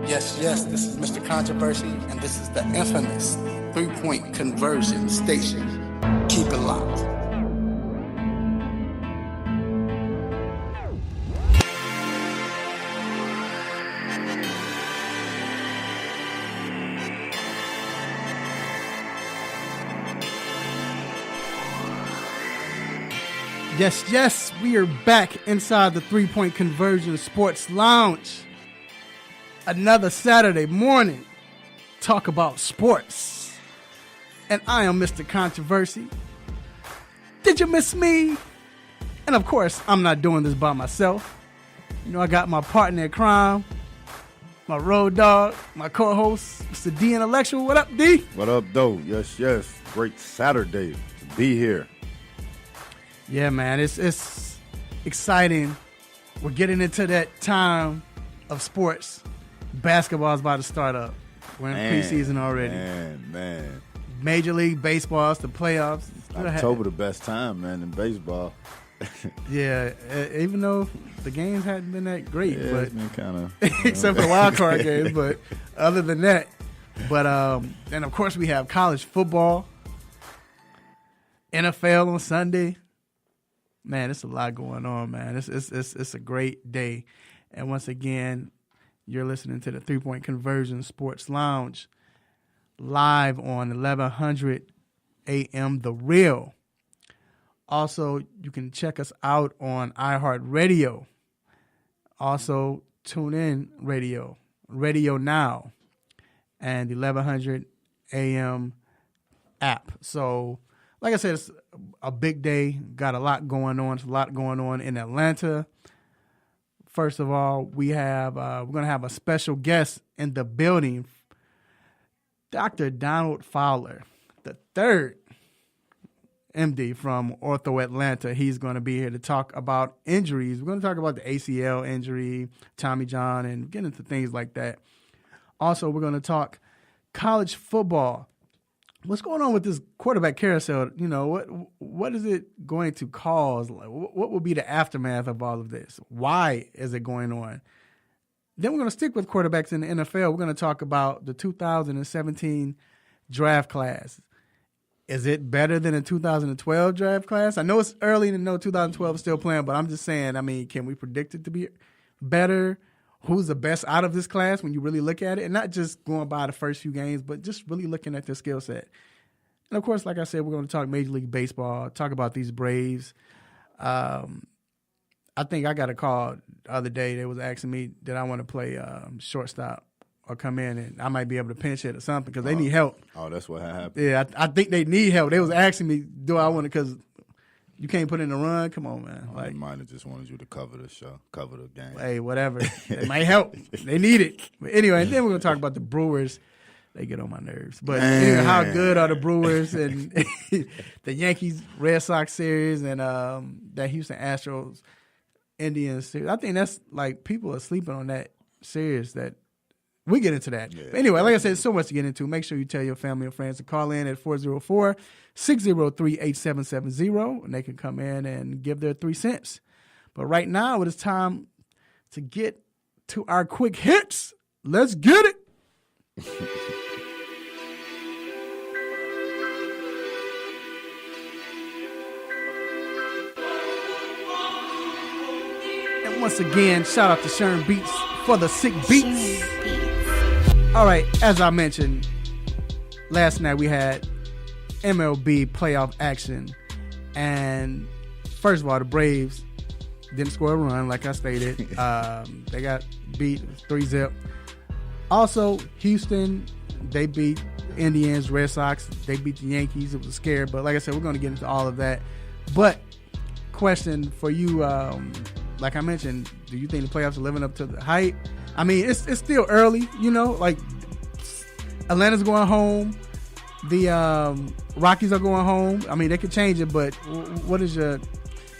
Yes, this is Mr. Controversy, and this is the infamous three-point conversion station. Keep it locked. Yes, we are back inside the Three-Point Conversion Sports Lounge. Another Saturday morning, talk about sports. And I am Mr. Controversy. Did you miss me? And of course, I'm not doing this by myself. You know, I got my partner in crime, my road dog, my co-host, Mr. D Intellectual. What up, D? What up, though? Yes. Great Saturday to be here. Yeah, man, it's exciting. We're getting into that time of sports. Basketball's about to start up. We're in preseason already. Man. Major League Baseball's the playoffs. October the best time, man, in baseball. Yeah, even though the games hadn't been that great, yeah, but it's been kind of except for the wild card games. But other than that, and of course we have college football, NFL on Sunday. Man, it's a lot going on, man. It's a great day, and once again, you're listening to the 3-Point Conversion Sports Lounge live on 1100 AM The Real. Also, you can check us out on iHeartRadio. Also, TuneIn Radio, Radio Now, and the 1100 AM app. So, like I said, it's a big day. Got a lot going on. There's a lot going on in Atlanta. First of all, we're going to have a special guest in the building, Dr. Donald Fowler, the third MD from Ortho Atlanta. He's going to be here to talk about injuries. We're going to talk about the ACL injury, Tommy John, and get into things like that. Also, we're going to talk college football. What's going on with this quarterback carousel? You know, what is it going to cause? Like, what will be the aftermath of all of this? Why is it going on? Then we're going to stick with quarterbacks in the NFL. We're going to talk about the 2017 draft class. Is it better than the 2012 draft class? I know it's early to know 2012 is still playing, but I'm just saying, can we predict it to be better? Who's the best out of this class when you really look at it? And not just going by the first few games, but just really looking at their skill set. And, of course, like I said, we're going to talk Major League Baseball, talk about these Braves. I think I got a call the other day. They was asking me did I want to play shortstop or come in, and I might be able to pinch hit or something because they need help. Oh, that's what happened. Yeah, I think they need help. They was asking me, do I want to, because you can't put in a run. Come on, man. They might have just wanted you to cover the show, cover the game. Hey, whatever. It might help. They need it. But anyway, and then we're going to talk about the Brewers. They get on my nerves. But anyway, how good are the Brewers and the Yankees Red Sox series and that Houston Astros Indians series? I think that's like people are sleeping on that series. That we get into that. Yeah. But anyway, like I said, there's so much to get into. Make sure you tell your family and friends to call in at 404-603-8770, and they can come in and give their 3 cents. But right now, it is time to get to our quick hits. Let's get it. And once again, shout out to Sharon Beats for the sick beats. All right, as I mentioned, last night we had MLB playoff action. And first of all, the Braves didn't score a run, like I stated. They got beat 3-0. Also, Houston, they beat Indians, Red Sox. They beat the Yankees. It was a scare. But like I said, we're going to get into all of that. But question for you, like I mentioned, do you think the playoffs are living up to the hype? I mean, it's still early, you know. Like, Atlanta's going home. The Rockies are going home. I mean, they could change it, but what is your...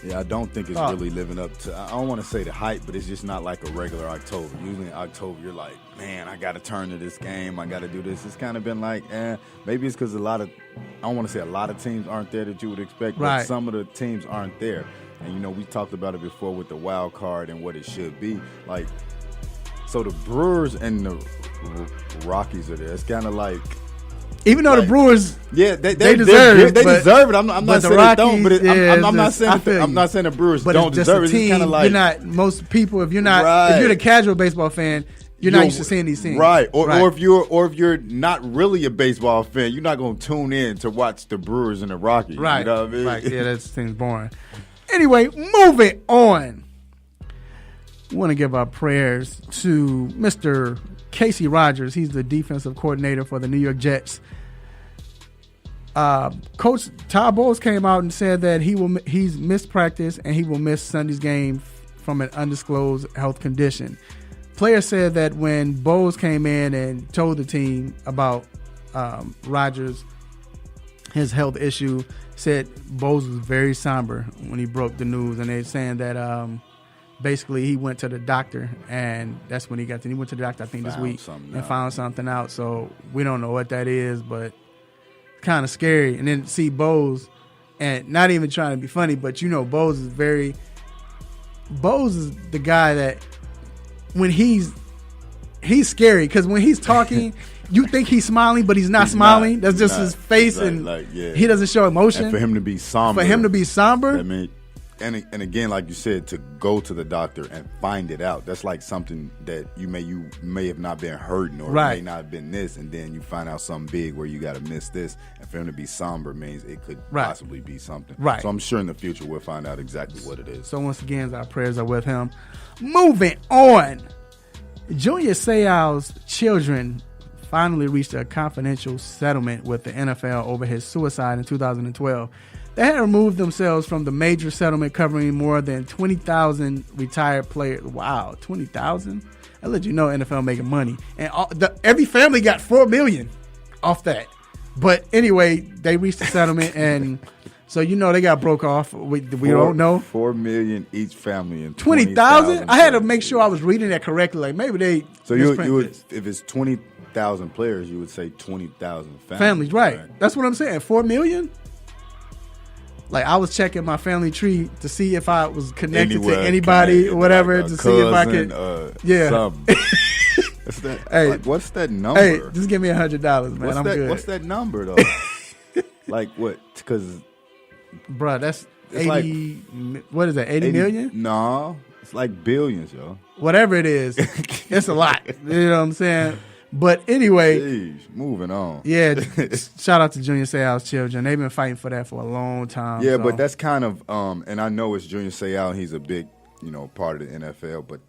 Yeah, I don't think it's really living up to, I don't want to say the hype, but it's just not like a regular October. Usually in October, you're like, man, I got to turn to this game. I got to do this. It's kind of been like, maybe it's because I don't want to say a lot of teams aren't there that you would expect, but some of the teams aren't there. And, you know, we talked about it before with the wild card and what it should be. Like, So the Brewers and the Rockies are there. It's kind of like. Even though the Brewers, they deserve it. They deserve it. I'm not saying Rockies, they don't, but I'm not saying I'm not saying the Brewers but don't deserve it. It's kind of like you're not. Most people, if you're the casual baseball fan, you're not used to seeing these things, right? Or if you're not really a baseball fan, you're not going to tune in to watch the Brewers and the Rockies, right? You know what I mean? Right? Yeah, that thing's boring. Anyway, moving on. We want to give our prayers to Mr. Casey Rogers. He's the defensive coordinator for the New York Jets. Coach Todd Bowles came out and said that he's missed practice and he will miss Sunday's game from an undisclosed health condition. Players said that when Bowles came in and told the team about Rogers, his health issue, said Bowles was very somber when he broke the news, and they're saying that basically he went to the doctor, and that's when he went to the doctor, I think, this week, and found something out. So we don't know what that is, but kind of scary. And then see Bowles, and not even trying to be funny, but Bowles is the guy that when he's scary, because when he's talking, you think he's smiling, but he's not smiling. That's just his face, and he doesn't show emotion. And for him to be somber. I mean, and again, like you said, to go to the doctor and find it out, that's like something that you may have not been hurting, or it may not have been this, and then you find out something big where you got to miss this, and for him to be somber means it could possibly be something. Right. So I'm sure in the future we'll find out exactly what it is. So once again, our prayers are with him. Moving on, Junior Seau's children finally reached a confidential settlement with the NFL over his suicide in 2012. They had removed themselves from the major settlement covering more than 20,000 retired players. Wow, 20,000? I let you know NFL making money. And every family got $4 million off that. But anyway, they reached a settlement, and so they got broke off. We don't know. $4 million each family and 20,000. I had to make sure I was reading that correctly. Like maybe they. So you would, if it's 20,000 players, you would say 20,000 families. Right. That's what I'm saying. $4 million. Like I was checking my family tree to see if I was connected to anybody or whatever, to see if I could. What's that? Hey, what's that number? Hey, just give me $100, man. I'm good. What's that number though? Like what? Because, bruh, that's 80. What is that? 80 million? No, it's like billions, yo. Whatever it is, it's a lot. You know what I'm saying? But anyway, jeez, moving on. Yeah, shout out to Junior Seau's children. They've been fighting for that for a long time. Yeah, but that's kind of, and I know it's Junior Seau. He's a big, part of the NFL. But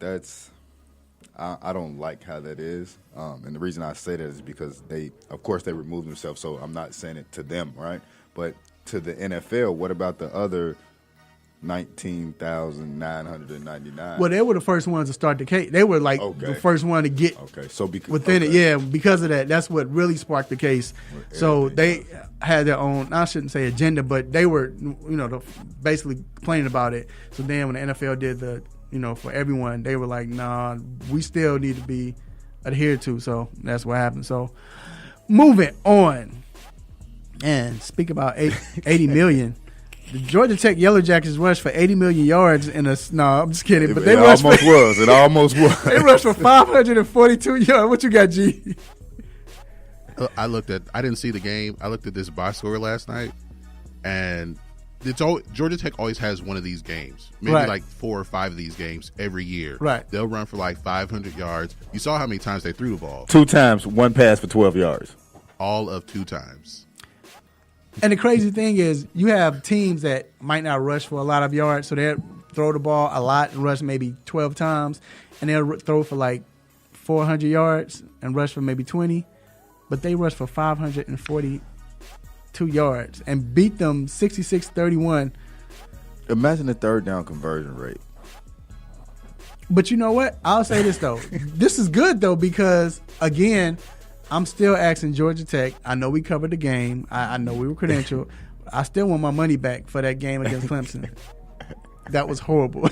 I don't like how that is. And the reason I say that is because of course, they removed themselves. So I'm not saying it to them, right? But to the NFL, what about the other 19,999. Well, they were the first ones to start the case. They were like the first one to get within it. Yeah, because of that, that's what really sparked the case. So they had their own, I shouldn't say agenda, but they were, basically complaining about it. So then when the NFL did the, for everyone, they were like, nah, we still need to be adhered to. So that's what happened. So moving on. And speak about 80 million. The Georgia Tech Yellow Jackets rushed for 80 million yards in a. No, I'm just kidding. But they rushed. It almost was. They rushed for 542 yards. What you got, G? I didn't see the game. I looked at this box score last night, and Georgia Tech always has one of these games, maybe like 4 or 5 of these games every year. Right. They'll run for like 500 yards. You saw how many times they threw the ball. 2 times, 1 pass for 12 yards. All of 2 times. And the crazy thing is, you have teams that might not rush for a lot of yards, so they'll throw the ball a lot and rush maybe 12 times, and they'll throw for like 400 yards and rush for maybe 20, but they rush for 542 yards and beat them 66-31. Imagine the third down conversion rate. But you know what? I'll say this, though. This is good, though, because, again, I'm still asking Georgia Tech. I know we covered the game. I know we were credentialed. I still want my money back for that game against Clemson. That was horrible.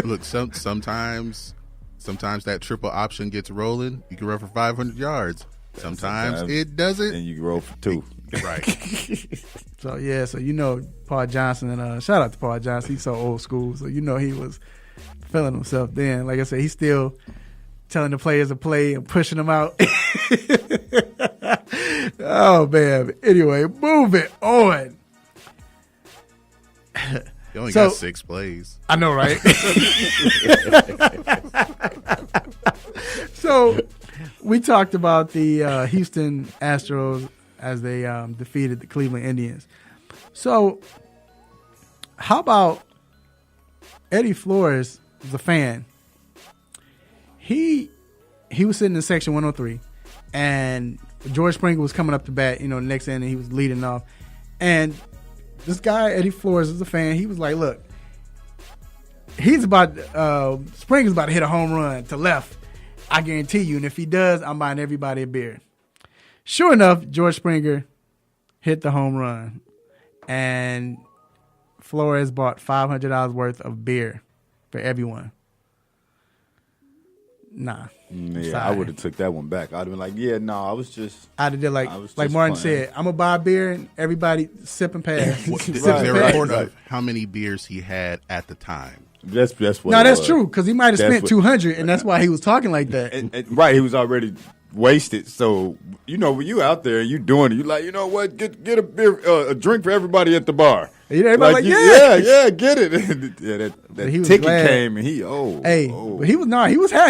Look, sometimes that triple option gets rolling. You can run for 500 yards. Sometimes it doesn't. And you can roll for 2. Right. So Paul Johnson, and shout out to Paul Johnson. He's so old school. So he was feeling himself then. Like I said, he's still telling the players to play and pushing them out. Oh, man. Anyway, moving on. He only got 6 plays. I know, right? So we talked about the Houston Astros as they defeated the Cleveland Indians. So how about Eddie Flores was a fan. He was sitting in section 103, and George Springer was coming up to bat, the next inning. He was leading off. And this guy, Eddie Flores, is a fan. He was like, look, Springer's about to hit a home run to left. I guarantee you. And if he does, I'm buying everybody a beer. Sure enough, George Springer hit the home run. And Flores bought $500 worth of beer for everyone. Nah. Yeah, I would have took that one back. I'd have been like, yeah, no, I was just. I'd have did like Martin said, I'm going to buy a beer and everybody sip and pass. Is there a report of how many beers he had at the time? That's what. No, that's true, because he might have spent $200, and that's why he was talking like that. Right, he was already wasted. So when you out there and you doing it, you like, you know what? Get a beer, a drink for everybody at the bar. Everybody yeah, get it. Yeah, that ticket glad. came and but he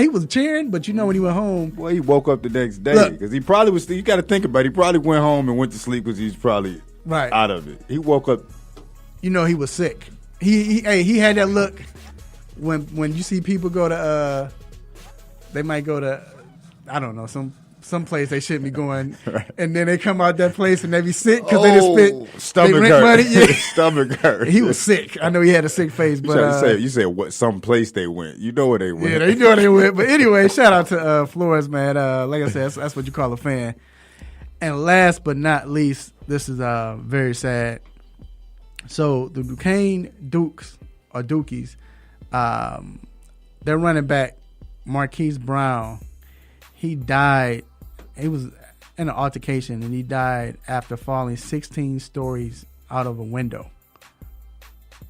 was cheering. But when he went home, well, he woke up the next day because he probably was. You got to think about it. He probably went home and went to sleep because he's probably out of it. He woke up. He was sick. He had that look when you see people go to they might go to, I don't know, some place they shouldn't be going, right. And then they come out that place and they be sick because they just spent stomach rent hurt. Money. Yeah. Stomach hurt. He was sick. I know he had a sick face, but you said what? Some place they went. You know where they went. Yeah, they know where they went. But anyway, shout out to Flores, man. Like I said, that's what you call a fan. And last but not least, this is very sad. So the Duquesne Dukies, their running back Marquise Brown, he died. He was in an altercation, and he died after falling 16 stories out of a window.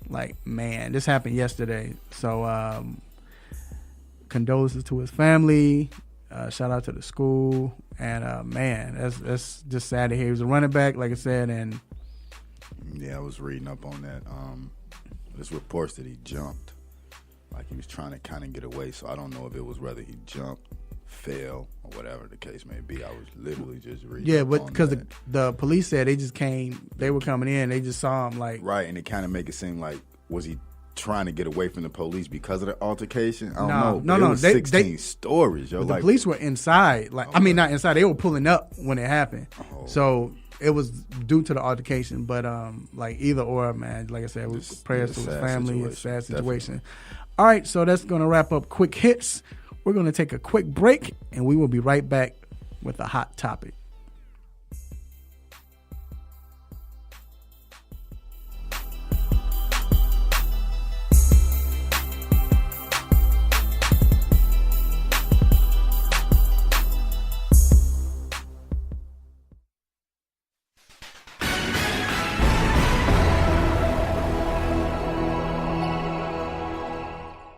Like, man, this happened yesterday. So condolences to his family. Shout out to the school. And, man, that's just sad to hear. He was a running back, like I said, and yeah, I was reading up on that. There's reports that he jumped. Like he was trying to kind of get away. So I don't know if it was whether he jumped, fell, or whatever the case may be. I was literally just reading. Yeah, but because the police said they were coming in, they just saw him like. Right, and it kind of make it seem like, was he trying to get away from the police because of the altercation? I don't know. No. 16 stories, yo. The police were inside. Like, okay. I mean, not inside. They were pulling up when it happened. Oh. So it was due to the altercation. But like either or, man. Like I said, with prayers to his family. It's a sad situation. Definitely. All right, so that's going to wrap up Quick Hits. We're going to take a quick break, and we will be right back with a hot topic.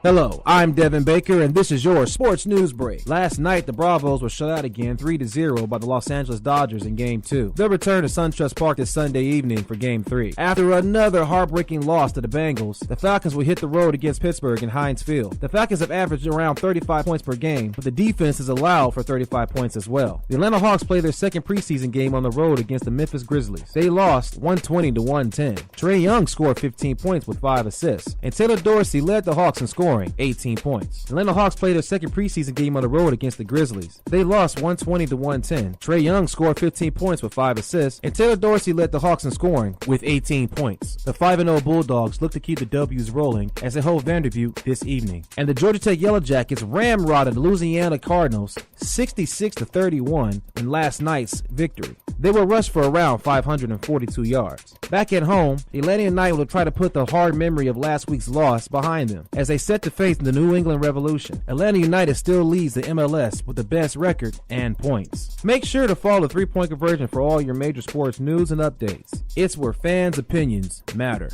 Hello, I'm Devin Baker, and this is your Sports News Break. Last night, the Bravos were shut out again 3-0 by the Los Angeles Dodgers in Game 2. They'll return to SunTrust Park this Sunday evening for Game 3. After another heartbreaking loss to the Bengals, the Falcons will hit the road against Pittsburgh in Heinz Field. The Falcons have averaged around 35 points per game, but the defense has allowed for 35 points as well. The Atlanta Hawks play their second preseason game on the road against the Memphis Grizzlies. They lost 120-110. Trae Young scored 15 points with 5 assists, and Taylor Dorsey led the Hawks in scoring, 18 points. The Atlanta Hawks played their second preseason game on the road against the Grizzlies. They lost 120-110. Trae Young scored 15 points with 5 assists, and Taylor Dorsey led the Hawks in scoring with 18 points. The 5-0 Bulldogs look to keep the W's rolling as they hold Vanderbilt this evening. And the Georgia Tech Yellow Jackets ramrodded the Louisiana Cardinals 66-31 in last night's victory. They were rushed for around 542 yards. Back at home, the Atlanta United will try to put the hard memory of last week's loss behind them as they set to face the New England Revolution. Atlanta United still leads the MLS with the best record and points. Make sure to follow 3-Point Conversion for all your major sports news and updates. It's where fans' opinions matter.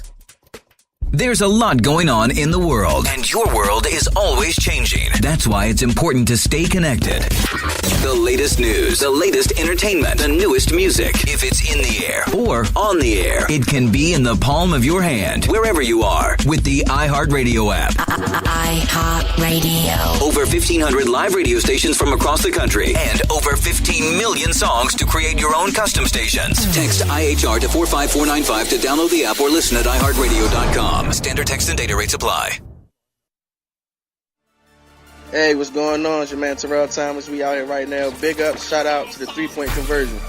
There's a lot going on in the world, and your world is always changing. That's why it's important to stay connected. The latest news, the latest entertainment, the newest music. If it's in the air or on the air, it can be in the palm of your hand, wherever you are, with the iHeartRadio app. iHeartRadio. Over 1,500 live radio stations from across the country, and over 15 million songs to create your own custom stations. Text IHR to 45495 to download the app or listen at iHeartRadio.com. Standard text and data rates apply. Hey, what's going on? It's your man Terrell Thomas. We out here right now. Big up, shout out to the 3-point conversion.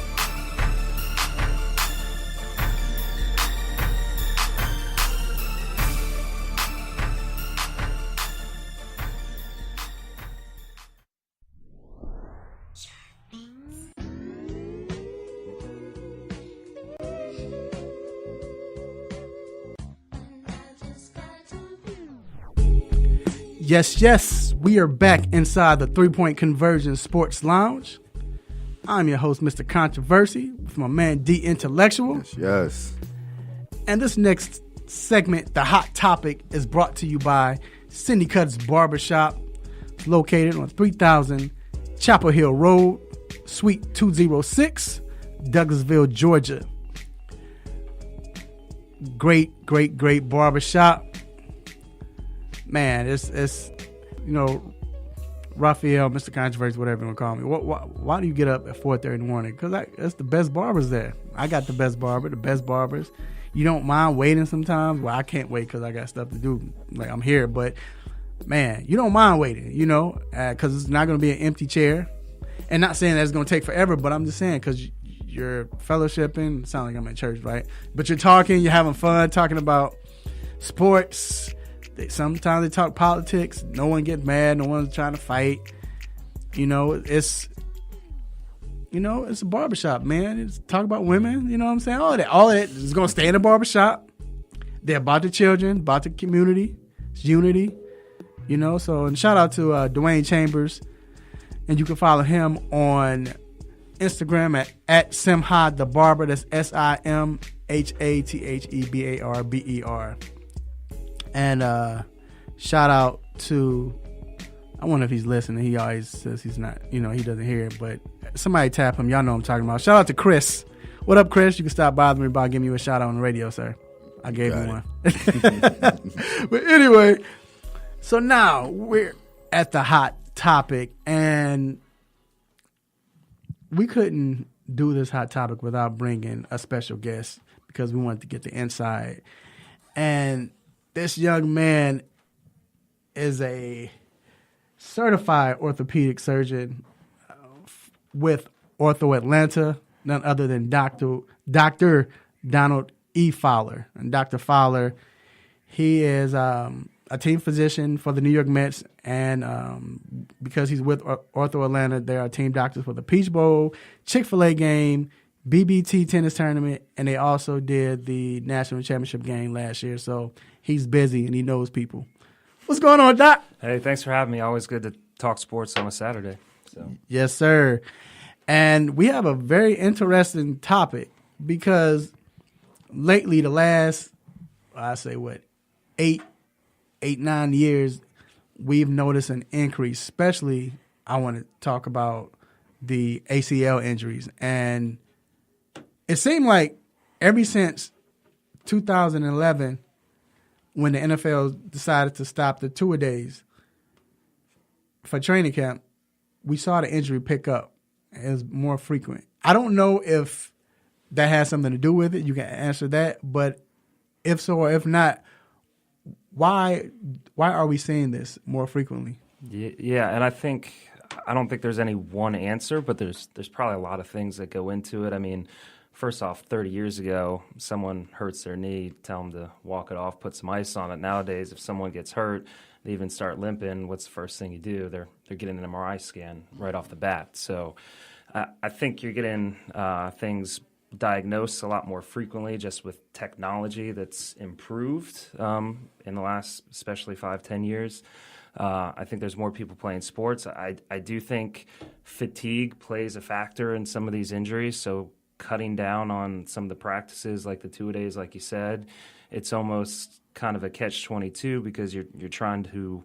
Yes, we are back inside the 3-point conversion sports lounge. I'm your host, Mr. Controversy, with my man D Intellectual. Yes. And this next segment, the hot topic, is brought to you by Cindy Cutts Barbershop, located on 3000 Chapel Hill Road, Suite 206, Douglasville, Georgia. Great barbershop. Man, it's Raphael, Mr. Controversy, whatever you want to call me. Why do you get up at 4:30 in the morning? Because that's the best barbers there. I got the best barbers. You don't mind waiting sometimes? Well, I can't wait because I got stuff to do. Like, I'm here, but man, you don't mind waiting, because it's not going to be an empty chair. And not saying that it's going to take forever, but I'm just saying because you're fellowshipping. It sounds like I'm at church, right? But you're talking, you're having fun, talking about sports. Sometimes they talk politics. No one gets mad. No one's trying to fight. It's a barbershop, man. It's talk about women. You know what I'm saying? All of that is going to stay in the barbershop. They're about the children, about the community. It's unity. So, and shout out to Dwayne Chambers. And you can follow him on Instagram at Simha the Barber. That's SIMHATHEBARBER. And shout out to, I wonder if he's listening. He always says he's not, he doesn't hear it, but somebody tap him. Y'all know what I'm talking about. Shout out to Chris. What up, Chris? You can stop bothering me by giving you a shout out on the radio, sir. I gave him one. But anyway, so now we're at the hot topic, and we couldn't do this hot topic without bringing a special guest because we wanted to get the inside. And this young man is a certified orthopedic surgeon with Ortho Atlanta, none other than Dr. Donald E. Fowler. And Dr. Fowler, he is a team physician for the New York Mets, and because he's with Ortho Atlanta, they are team doctors for the Peach Bowl, Chick-fil-A game, BBT tennis tournament, and they also did the national championship game last year. So he's busy and he knows people. What's going on, Doc? Hey, thanks for having me. Always good to talk sports on a Saturday. So. Yes, sir. And we have a very interesting topic because lately, the last, eight, 9 years, we've noticed an increase. Especially, I want to talk about the ACL injuries. And it seemed like ever since 2011, when the NFL decided to stop the two-a-days for training camp, we saw the injury pick up. It's more frequent. I don't know if that has something to do with it. You can answer that. But if so or if not, why are we seeing this more frequently? Yeah, and I don't think there's any one answer, but there's probably a lot of things that go into it. I mean, first off, 30 years ago, someone hurts their knee, tell them to walk it off, put some ice on it. Nowadays, if someone gets hurt, they even start limping, what's the first thing you do? They're getting an MRI scan right off the bat. So I think you're getting things diagnosed a lot more frequently just with technology that's improved in the last, especially 5-10 years. I think there's more people playing sports. I do think fatigue plays a factor in some of these injuries, so cutting down on some of the practices like the two-a-days, like you said, it's almost kind of a catch-22 because you're trying to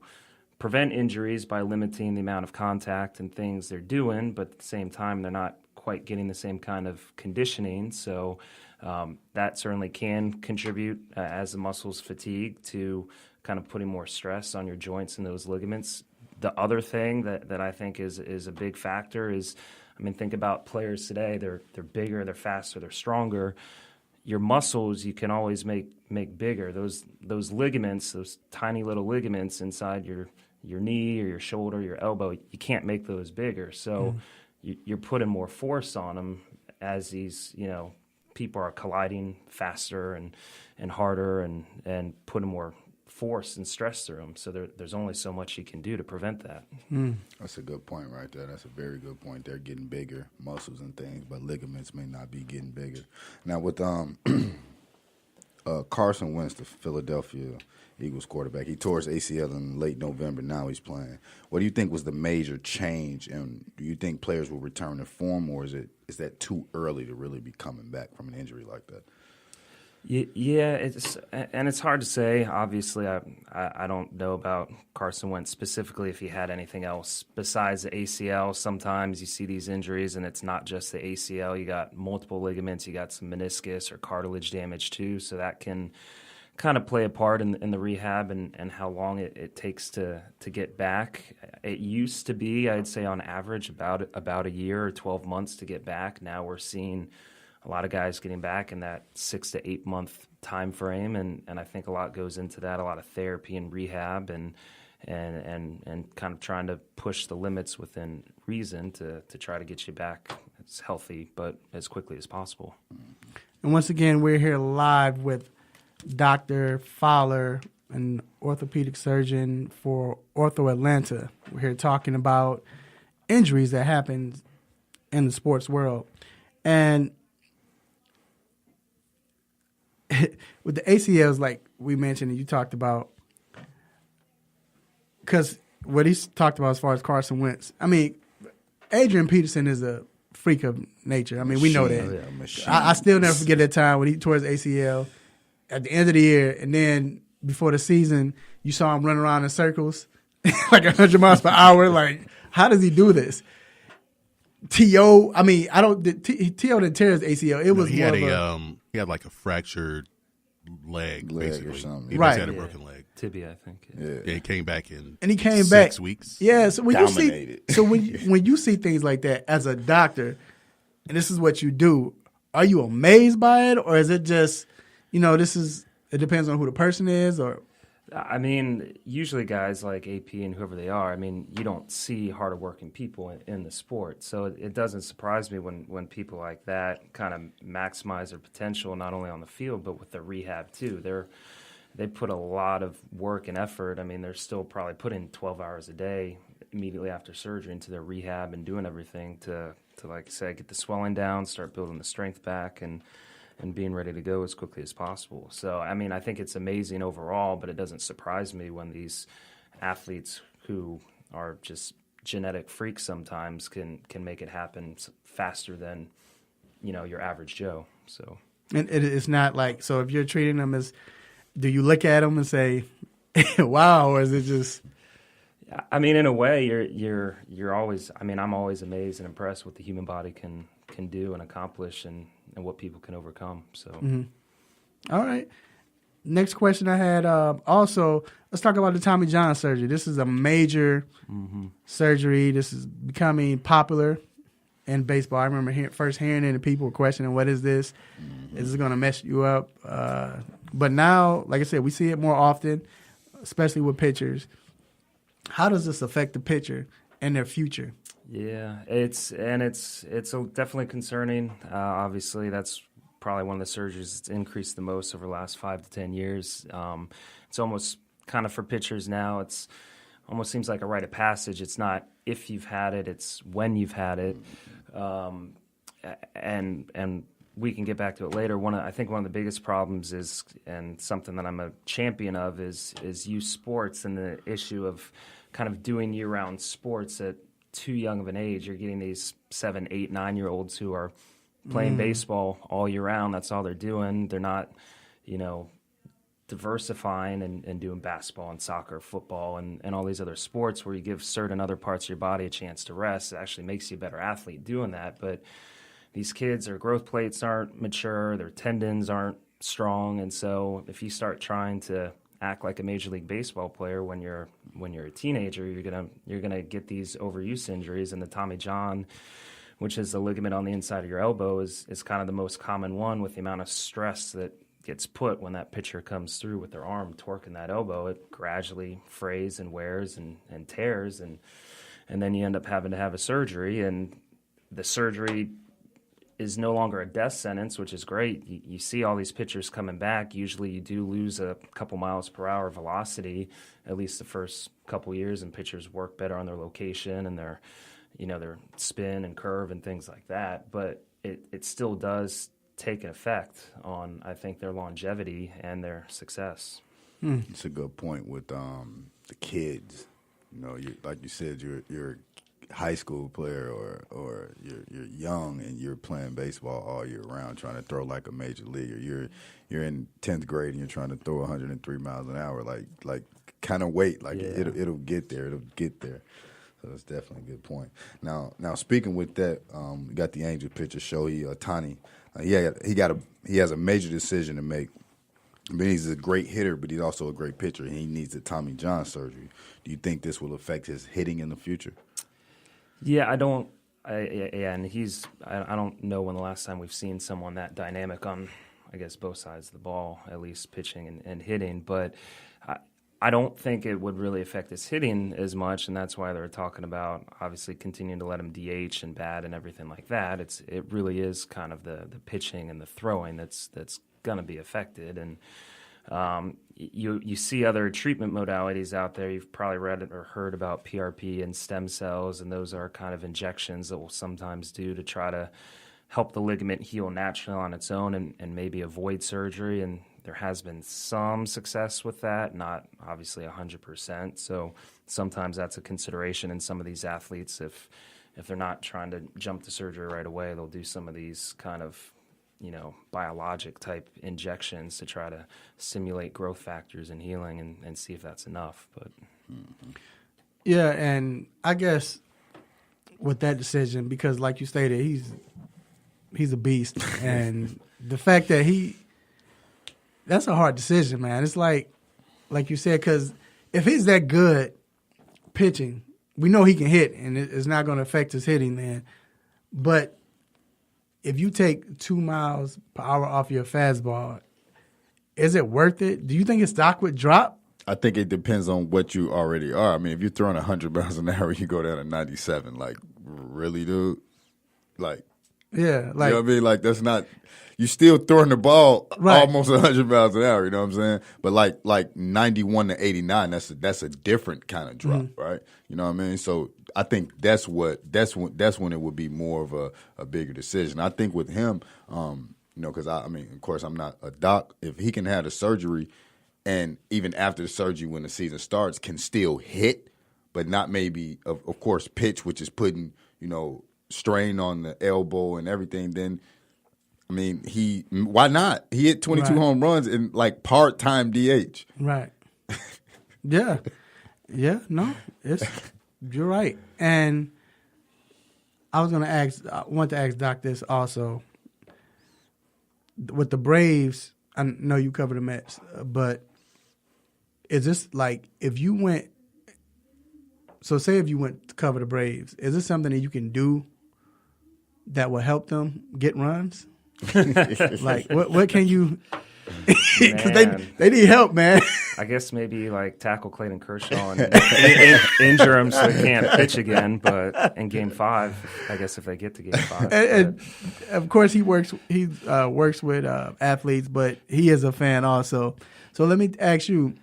prevent injuries by limiting the amount of contact and things they're doing, but at the same time they're not quite getting the same kind of conditioning. So that certainly can contribute as the muscles fatigue to kind of putting more stress on your joints and those ligaments. The other thing that I think is a big factor is, I mean, think about players today. They're bigger, they're faster, they're stronger. Your muscles you can always make bigger. Those ligaments, those tiny little ligaments inside your knee or your shoulder, your elbow, you can't make those bigger. So you're putting more force on them as these, people are colliding faster and harder and putting more force and stress through them. So there's only so much you can do to prevent that. That's a good point right there. That's a very good point. They're getting bigger, muscles and things, but ligaments may not be getting bigger. Now with Carson Wentz, the Philadelphia Eagles quarterback, he tore his ACL in late November. Now he's playing. What do you think was the major change, and do you think players will return to form, or is that too early to really be coming back from an injury like that? Yeah, it's hard to say. Obviously, I don't know about Carson Wentz specifically if he had anything else besides the ACL. Sometimes you see these injuries, and it's not just the ACL. You got multiple ligaments. You got some meniscus or cartilage damage too, so that can kind of play a part in the rehab and how long it takes to get back. It used to be, I'd say, on average about a year or 12 months to get back. Now we're seeing a lot of guys getting back in that 6 to 8 month time frame, and I think a lot goes into that, a lot of therapy and rehab and kind of trying to push the limits within reason to try to get you back as healthy but as quickly as possible. And once again, we're here live with Dr. Fowler, an orthopedic surgeon for Ortho Atlanta. We're here talking about injuries that happen in the sports world. And with the ACLs, like we mentioned and you talked about, because what he's talked about as far as Carson Wentz, I mean, Adrian Peterson is a freak of nature. I mean, we know that. I still never forget that time when he tore his ACL at the end of the year, and then before the season, you saw him running around in circles like 100 miles per hour. Like, how does he do this? T.O., I mean, T.O. didn't tear his ACL. He had like a fractured leg basically. Or something. He right. just had a broken leg. Tibia, I think. Yeah, he came back in. And he came 6 back weeks. Yeah, so when Dominated. when you see things like that as a doctor, and this is what you do, are you amazed by it, or is it just, it depends on who the person is, or? I mean, usually guys like AP and whoever they are, I mean, you don't see harder working people in the sport. So it doesn't surprise me when people like that kind of maximize their potential, not only on the field, but with their rehab too. They put a lot of work and effort. I mean, they're still probably putting 12 hours a day immediately after surgery into their rehab and doing everything to like I said, get the swelling down, start building the strength back, and being ready to go as quickly as possible. So, I mean, I think it's amazing overall, but it doesn't surprise me when these athletes who are just genetic freaks sometimes can make it happen faster than, your average Joe. So, And it's not like, so if you're treating them as, do you look at them and say, wow, or is it just? I mean, in a way, you're always, I mean, I'm always amazed and impressed what the human body can do and accomplish and what people can overcome. So, All right. Next question I had, also, let's talk about the Tommy John surgery. This is a major surgery. This is becoming popular in baseball. I remember first hearing it and people were questioning, what is this? Is this going to mess you up? But now, like I said, we see it more often, especially with pitchers. How does this affect the pitcher and their future? Yeah, it's definitely concerning. Obviously, that's probably one of the surgeries that's increased the most over the last 5 to 10 years. It's almost kind of for pitchers now. It's almost seems like a rite of passage. It's not if you've had it; it's when you've had it. And we can get back to it later. I think one of the biggest problems is, and something that I'm a champion of, is youth sports and the issue of kind of doing year-round sports at too young of an age. You're getting these 7, 8, 9-year-olds who are playing baseball all year round. That's all they're doing. They're not, diversifying and doing basketball and soccer, football, and all these other sports where you give certain other parts of your body a chance to rest. It actually makes you a better athlete doing that. But these kids, their growth plates aren't mature, their tendons aren't strong, and so if you start trying to act like a Major League Baseball player when you're a teenager, you're gonna get these overuse injuries. And the Tommy John, which is the ligament on the inside of your elbow, is kind of the most common one with the amount of stress that gets put when that pitcher comes through with their arm torquing that elbow. It gradually frays and wears and tears, and then you end up having to have a surgery, and the surgery is no longer a death sentence, which is great. You see all these pitchers coming back. Usually you do lose a couple miles per hour velocity, at least the first couple years, and pitchers work better on their location and their spin and curve and things like that. But it still does take an effect on, I think, their longevity and their success. It's a good point with the kids. Like you said, you're a high school player or you're young and you're playing baseball all year round, trying to throw like a major leaguer. You're in 10th grade and you're trying to throw 103 miles an hour. Like kind of wait, like it'll get there. It'll get there. So that's definitely a good point. Now speaking with that, we got the Angels pitcher Shohei Ohtani. He has a major decision to make. I mean, he's a great hitter, but he's also a great pitcher. He needs the Tommy John surgery. Do you think this will affect his hitting in the future? Yeah, I don't. And I don't know when the last time we've seen someone that dynamic on, I guess, both sides of the ball, at least pitching and hitting. But I don't think it would really affect his hitting as much, and that's why they're talking about obviously continuing to let him DH and bat and everything like that. It really is kind of the pitching and the throwing that's going to be affected. And you see other treatment modalities out there. You've probably read or heard about PRP and stem cells, and those are kind of injections that we'll sometimes do to try to help the ligament heal naturally on its own and maybe avoid surgery. And there has been some success with that, not obviously 100%. So sometimes that's a consideration in some of these athletes. If they're not trying to jump to surgery right away, they'll do some of these kind of biologic type injections to try to stimulate growth factors and healing and see if that's enough. But yeah, and I guess with that decision, because like you stated, he's a beast, and the fact that that's a hard decision, man. It's like you said, because if he's that good pitching, we know he can hit, and it's not going to affect his hitting then. But if you take 2 miles per hour off your fastball, is it worth it? Do you think his stock would drop? I think it depends on what you already are. I mean, if you're throwing 100 miles an hour, you go down to 97. Like, really, dude? Like, yeah, like, you know what I mean? Like, that's not. You're still throwing the ball almost 100 miles an hour. You know what I'm saying? But like 91 to 89, that's a different kind of drop, right? You know what I mean? So I think that's when it would be more of a bigger decision. I think with him, because I mean, of course, I'm not a doc. If he can have the surgery, and even after the surgery, when the season starts, can still hit, but not maybe of course pitch, which is putting strain on the elbow and everything, then. I mean, why not? He hit 22 home runs in like part-time DH. Right. Yeah. Yeah, no, you're right. And I want to ask Doc this also. With the Braves, I know you covered the Mets, but is this like if you went to cover the Braves, is this something that you can do that will help them get runs? Like what can you? Because they need help, man. I guess maybe like tackle Clayton Kershaw and injure him so he can't pitch again. But in Game 5, I guess if they get to Game 5, and of course he works with athletes, but he is a fan also. So let me ask you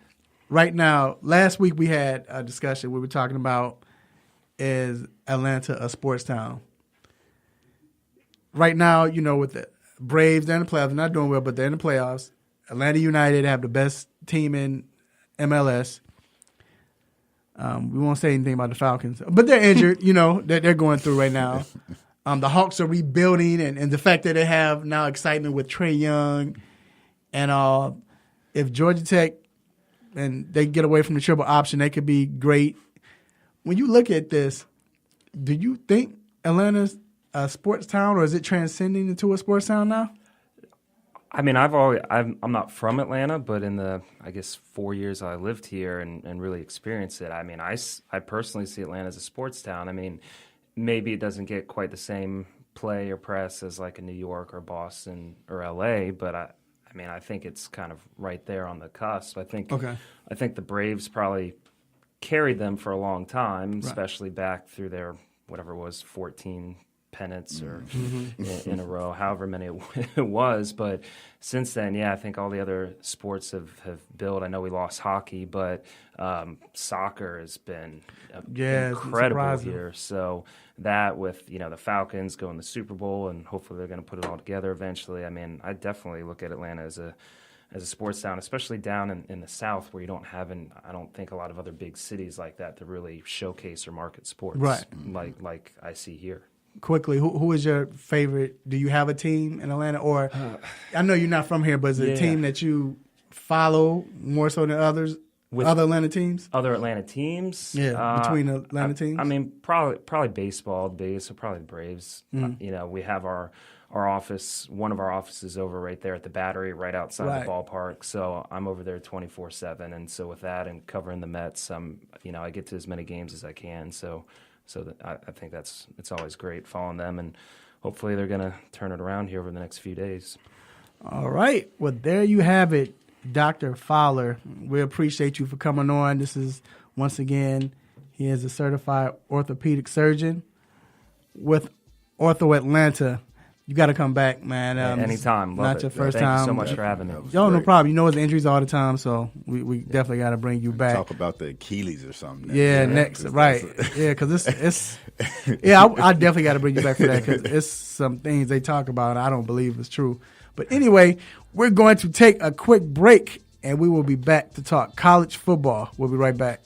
right now. Last week we had a discussion. We were talking about, is Atlanta a sports town? Right now, with the Braves, they're in the playoffs. They're not doing well, but they're in the playoffs. Atlanta United have the best team in MLS. We won't say anything about the Falcons, but they're injured. They're going through right now. The Hawks are rebuilding, and the fact that they have now excitement with Trae Young and all. if Georgia Tech and they get away from the triple option, they could be great. When you look at this, do you think Atlanta's a sports town, or is it transcending into a sports town now? I mean, I'm not from Atlanta, but in the, I guess, 4 years I lived here and really experienced it, I mean, I personally see Atlanta as a sports town. I mean, maybe it doesn't get quite the same play or press as like a New York or Boston or LA, but I mean, I think it's kind of right there on the cusp. I think the Braves probably carried them for a long time, especially back through their, whatever it was, 14 pennants or in a row, however many it was. But since then, I think all the other sports have built. I know we lost hockey, but soccer has been incredible here. So that with, the Falcons going to the Super Bowl, and hopefully they're going to put it all together eventually. I mean, I definitely look at Atlanta as a sports town, especially down in the South, where you don't have, I don't think, a lot of other big cities like that to really showcase or market sports like I see here. Quickly, who is your favorite? Do you have a team in Atlanta? Or I know you're not from here, but is it a team that you follow more so than others? With other Atlanta teams? Other Atlanta teams? Yeah, between the Atlanta teams? I mean, probably baseball, the biggest, so probably the Braves. We have our office, one of our offices over right there at the Battery, right outside the ballpark. So I'm over there 24/7, and so with that and covering the Mets, I get to as many games as I can. So I think it's always great following them, and hopefully they're going to turn it around here over the next few days. All right. Well, there you have it, Dr. Fowler. We appreciate you for coming on. This is, once again, he is a certified orthopedic surgeon with Ortho Atlanta. You got to come back, man. Anytime. Love not it. your first Thank time. You so much for having me. Yo, no problem. You know his injuries all the time, so we definitely got to bring you back. Talk about the Achilles or something. Next. Right. Because it's I definitely got to bring you back for that, because it's some things they talk about I don't believe is true. But anyway, we're going to take a quick break, and we will be back to talk college football. We'll be right back.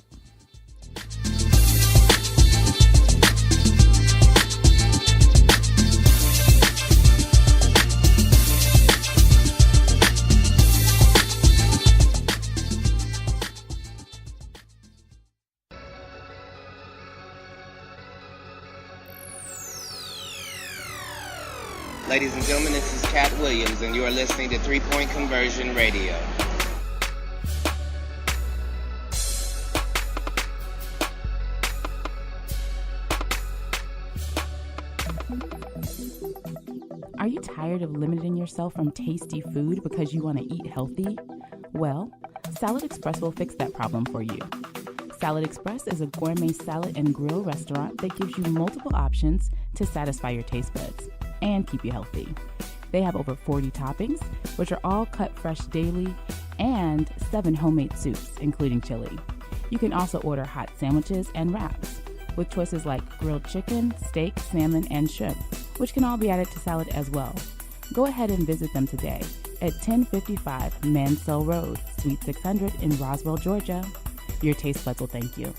Ladies and gentlemen, this is Cat Williams, and you are listening to 3 Point Conversion Radio. Are you tired of limiting yourself from tasty food because you want to eat healthy? Well, Salad Express will fix that problem for you. Salad Express is a gourmet salad and grill restaurant that gives you multiple options to satisfy your taste buds and keep you healthy. They have over 40 toppings, which are all cut fresh daily, and 7 homemade soups, including chili. You can also order hot sandwiches and wraps, with choices like grilled chicken, steak, salmon, and shrimp, which can all be added to salad as well. Go ahead and visit them today at 1055 Mansell Road, Suite 600 in Roswell, Georgia. Your taste buds will thank you.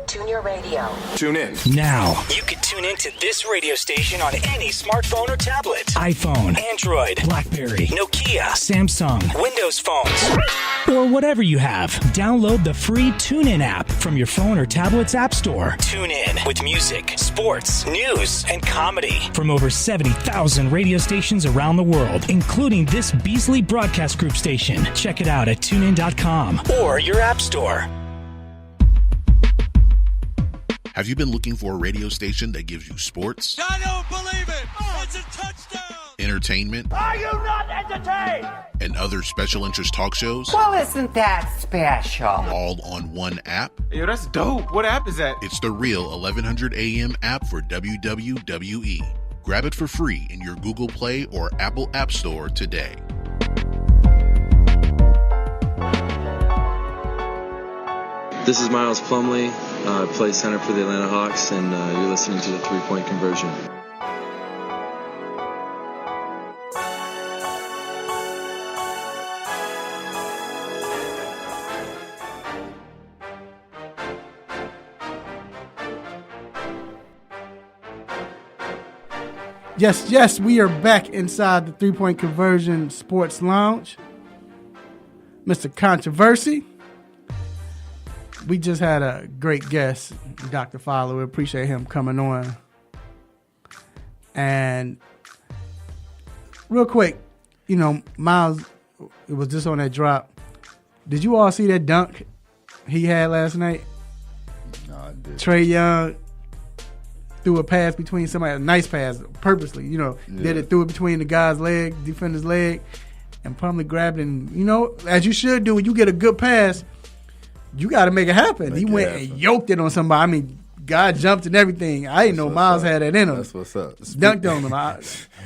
Tune your radio. Tune in. Now. You can tune into this radio station on any smartphone or tablet. iPhone, Android, BlackBerry, Nokia, Samsung, Windows phones, or whatever you have. Download the free TuneIn app from your phone or tablet's app store. Tune in with music, sports, news, and comedy. From over 70,000 radio stations around the world, including this Beasley Broadcast Group station. Check it out at tunein.com or your app store. Have you been looking for a radio station that gives you sports? I don't believe it! It's a touchdown! Entertainment? Are you not entertained? And other special interest talk shows? Well, isn't that special? All on one app? Yo, that's dope. What app is that? It's the real 1100 AM app for WWE. Grab it for free in your Google Play or Apple App Store today. This is Miles Plumlee. I play center for the Atlanta Hawks, and you're listening to the 3 Point Conversion. Yes, we are back inside the 3-Point Conversion Sports Lounge. Mr. Controversy. We just had a great guest, Dr. Fowler. We appreciate him coming on. And real quick, Miles, it was just on that drop. Did you all see that dunk he had last night? No, I did. Trae Young threw a pass between somebody, a nice pass, purposely, did it, threw it between the guy's leg, defender's leg, and Plumlee grabbed it. And, as you should do when you get a good pass, you got to make it happen. He went and yoked it on somebody. I mean, God jumped and everything. I didn't know Miles had that in him. That's what's up. Dunked on him.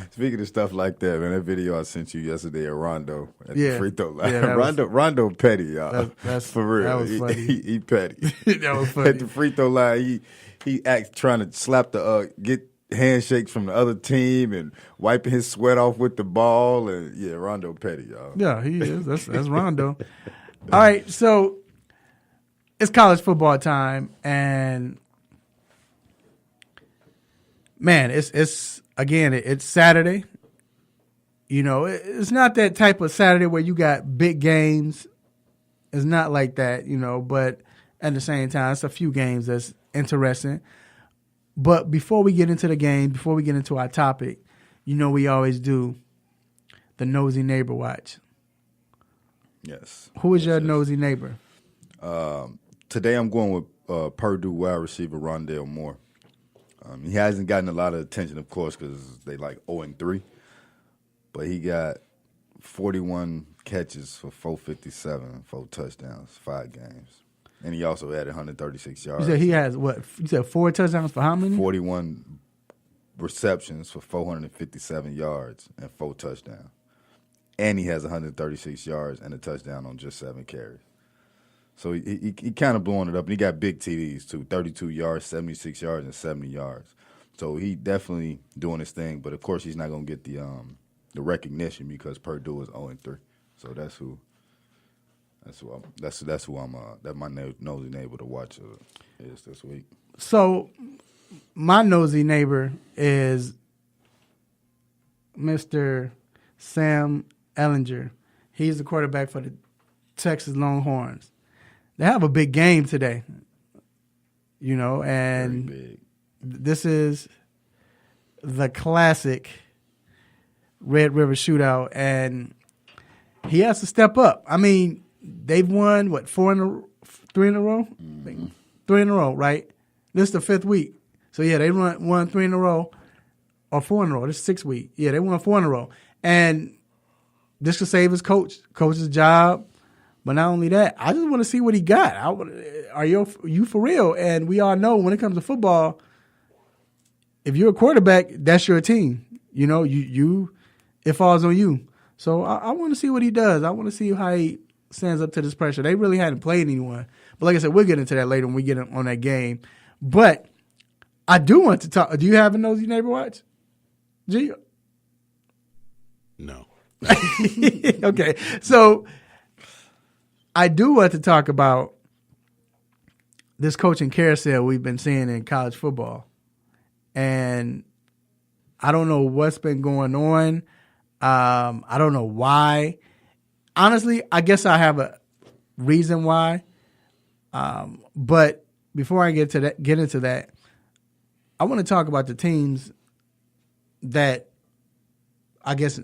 Speaking of stuff like that, man, that video I sent you yesterday at Rondo at the free throw line. Yeah, Rondo petty, y'all. That's for real. That was funny. He petty. That was funny. At the free throw line, he acts trying to slap get handshakes from the other team and wiping his sweat off with the ball. And yeah, Rondo petty, y'all. Yeah, he is. That's Rondo. All right, so it's college football time, and man, it's Saturday. It's not that type of Saturday where you got big games. It's not like that, but at the same time, it's a few games that's interesting. But before we get into the game, before we get into our topic, we always do the nosy neighbor watch. Yes. Who is your nosy neighbor? Today I'm going with Purdue wide receiver Rondale Moore. He hasn't gotten a lot of attention, of course, because they like 0-3. But he got 41 catches for 457, 4 touchdowns, 5 games. And he also had 136 yards. You said he has what? You said 4 touchdowns for how many? 41 receptions for 457 yards and 4 touchdowns. And he has 136 yards and a touchdown on just 7 carries. So he kind of blowing it up. And he got big TDs, too, 32 yards, 76 yards, and 70 yards. So he definitely doing his thing. But, of course, he's not going to get the recognition because Purdue is 0-3. So that's who my nosy neighbor to watch is this week. So my nosy neighbor is Mr. Sam Ehlinger. He's the quarterback for the Texas Longhorns. They have a big game today, and very big. This is the classic Red River Shootout, and he has to step up. I mean, they've won, 3 in a row? Mm-hmm. 3 in a row, right? This is the 5th week. So, yeah, they won 3 in a row, or 4 in a row. This is 6th week. Yeah, they won 4 in a row. And this could save his coach's job. But not only that, I just want to see what he got. Are you for real? And we all know when it comes to football, if you're a quarterback, that's your team. It falls on you. So I want to see what he does. I want to see how he stands up to this pressure. They really hadn't played anyone. But like I said, we'll get into that later when we get on that game. But I do want to talk. Do you have a nosy neighbor watch? G? No. Okay. So I do want to talk about this coaching carousel we've been seeing in college football. And I don't know what's been going on. I don't know why. Honestly, I guess I have a reason why. But before I get into that, I want to talk about the teams that I guess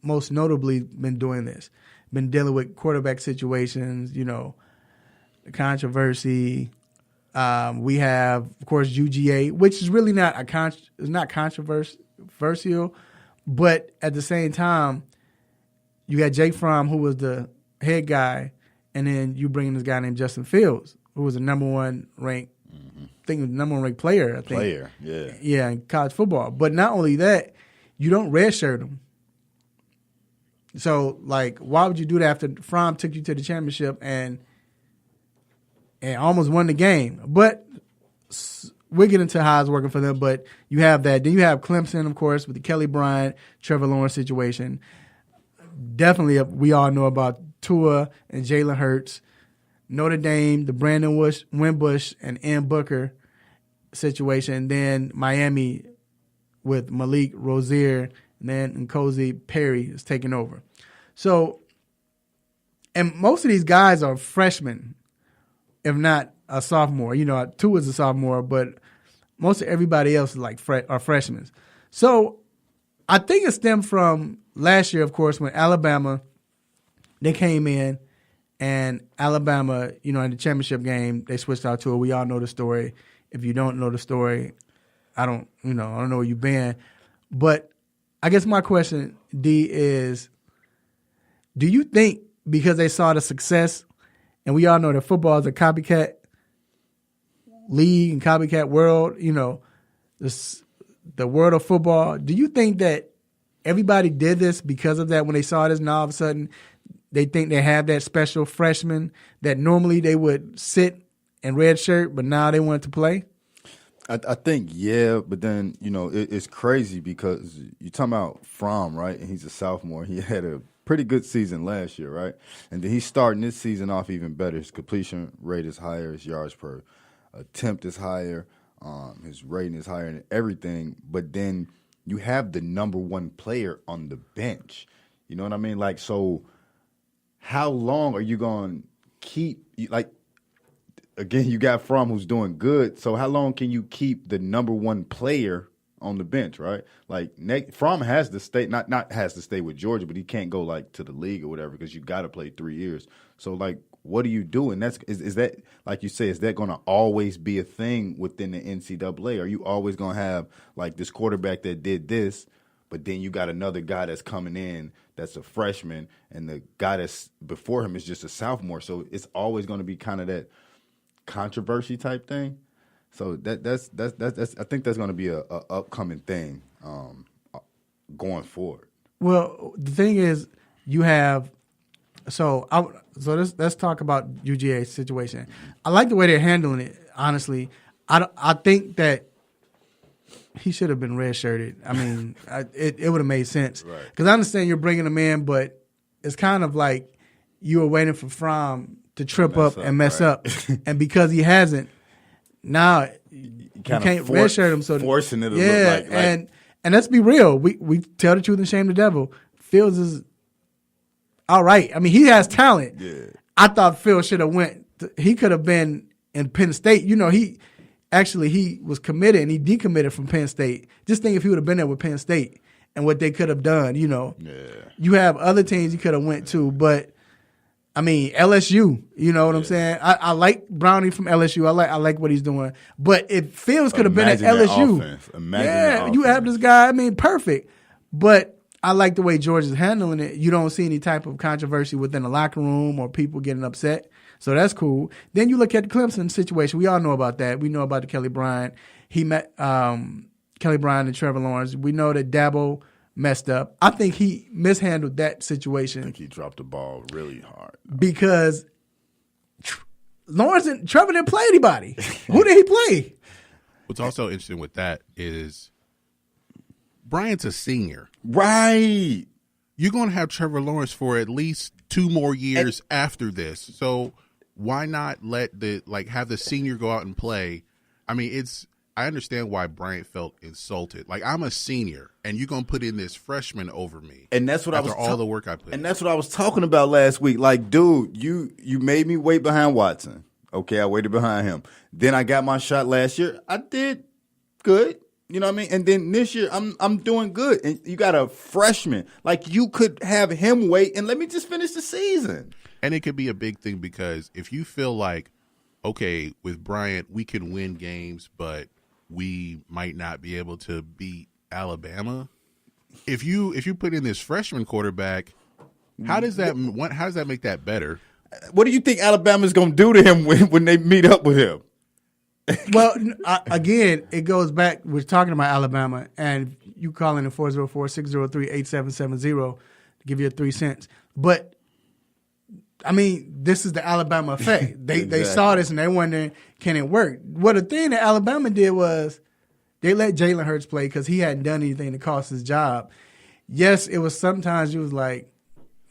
most notably been doing this, been dealing with quarterback situations, the controversy. We have, of course, UGA, which is really not controversial, but at the same time, you got Jake Fromm, who was the head guy, and then you bring in this guy named Justin Fields, who was the number one ranked player. Yeah, in college football. But not only that, you don't redshirt him. So, why would you do that after Fromm took you to the championship and almost won the game? But we'll get into how it's working for them. But you have that. Then you have Clemson, of course, with the Kelly Bryant, Trevor Lawrence situation. Definitely, we all know about Tua and Jalen Hurts. Notre Dame, the Brandon Wimbush and Ian Booker situation. Then Miami with Malik Rozier, and then N'Kosi Perry is taking over. So, and most of these guys are freshmen, if not a sophomore. You know, Tua is a sophomore, but most of everybody else is like are freshmen. So I think it stemmed from last year, of course, when Alabama, they came in and Alabama, you know, in the championship game, they switched out Tua. We all know the story. If you don't know the story, I don't know where you've been. But I guess my question, D, is do you think because they saw the success, and we all know that football is a copycat league and copycat world, you know, the world of football, do you think that everybody did this because of that when they saw this, and all of a sudden they think they have that special freshman that normally they would sit and red shirt, but now they want to play? I think, yeah, but then, you know, it's crazy because you're talking about Fromm, right? And he's a sophomore. He had a pretty good season last year, right? And then he's starting this season off even better. His completion rate is higher. His yards per attempt is higher. His rating is higher and everything. But then you have the number one player on the bench. You know what I mean? Like, so how long are you going to keep, like, again, you got Fromm who's doing good. So how long can you keep the number one player on the bench, right? Like Fromm has to stay, not has to stay with Georgia, but he can't go like to the league or whatever because you got to play 3 years. So like, what do you do? And is that, like you say, is that going to always be a thing within the NCAA? Are you always going to have like this quarterback that did this, but then you got another guy that's coming in that's a freshman, and the guy that's before him is just a sophomore? So it's always going to be kind of that controversy type thing. So that's I think that's going to be a upcoming thing going forward. Well, the thing is, you have let's talk about UGA's situation. I like the way they're handling it. Honestly, I think that he should have been redshirted. I mean, it would have made sense because I understand you're bringing him in, but it's kind of like you were waiting for Fromm to trip up and mess up, and because he hasn't, now you can't redshirt him. So forcing it, yeah, look like, and let's be real. We tell the truth and shame the devil. Fields is all right. I mean, he has talent. Yeah. I thought Phil should have went. He could have been in Penn State. You know, he was committed and he decommitted from Penn State. Just think if he would have been there with Penn State and what they could have done. You know, you have other teams he could have went to, but. I mean, LSU, you know what I'm saying? I like Brownie from LSU. I like what he's doing. But if Fields could have been at LSU, you have this guy, I mean, perfect. But I like the way George is handling it. You don't see any type of controversy within the locker room or people getting upset. So that's cool. Then you look at the Clemson situation. We all know about that. We know about the Kelly Bryant. He met Kelly Bryant and Trevor Lawrence. We know that Dabo messed up. I think he mishandled that situation. I think he dropped the ball really hard. Because Lawrence and Trevor didn't play anybody. Who did he play? What's also interesting with that is Bryant's a senior. Right. You're going to have Trevor Lawrence for at least 2 more years after this. So why not have the senior go out and play? I mean, I understand why Bryant felt insulted. Like, I'm a senior, and you're going to put in this freshman over me. And that's what after all the work I put in. And that's what I was talking about last week. Like, dude, you made me wait behind Watson. Okay, I waited behind him. Then I got my shot last year. I did good. You know what I mean? And then this year, I'm doing good. And you got a freshman. Like, you could have him wait and let me just finish the season. And it could be a big thing because if you feel like, okay, with Bryant, we can win games, but we might not be able to beat Alabama. If you put in this freshman quarterback, how does that make that better? What do you think Alabama's going to do to him when they meet up with him? Well, again, it goes back. We're talking about Alabama, and you call in at 404-603-8770 to give you 3 cents. But I mean, this is the Alabama effect. They saw this and they wondering, can it work? Well, the thing that Alabama did was they let Jalen Hurts play because he hadn't done anything to cost his job. Yes, it was sometimes you was like,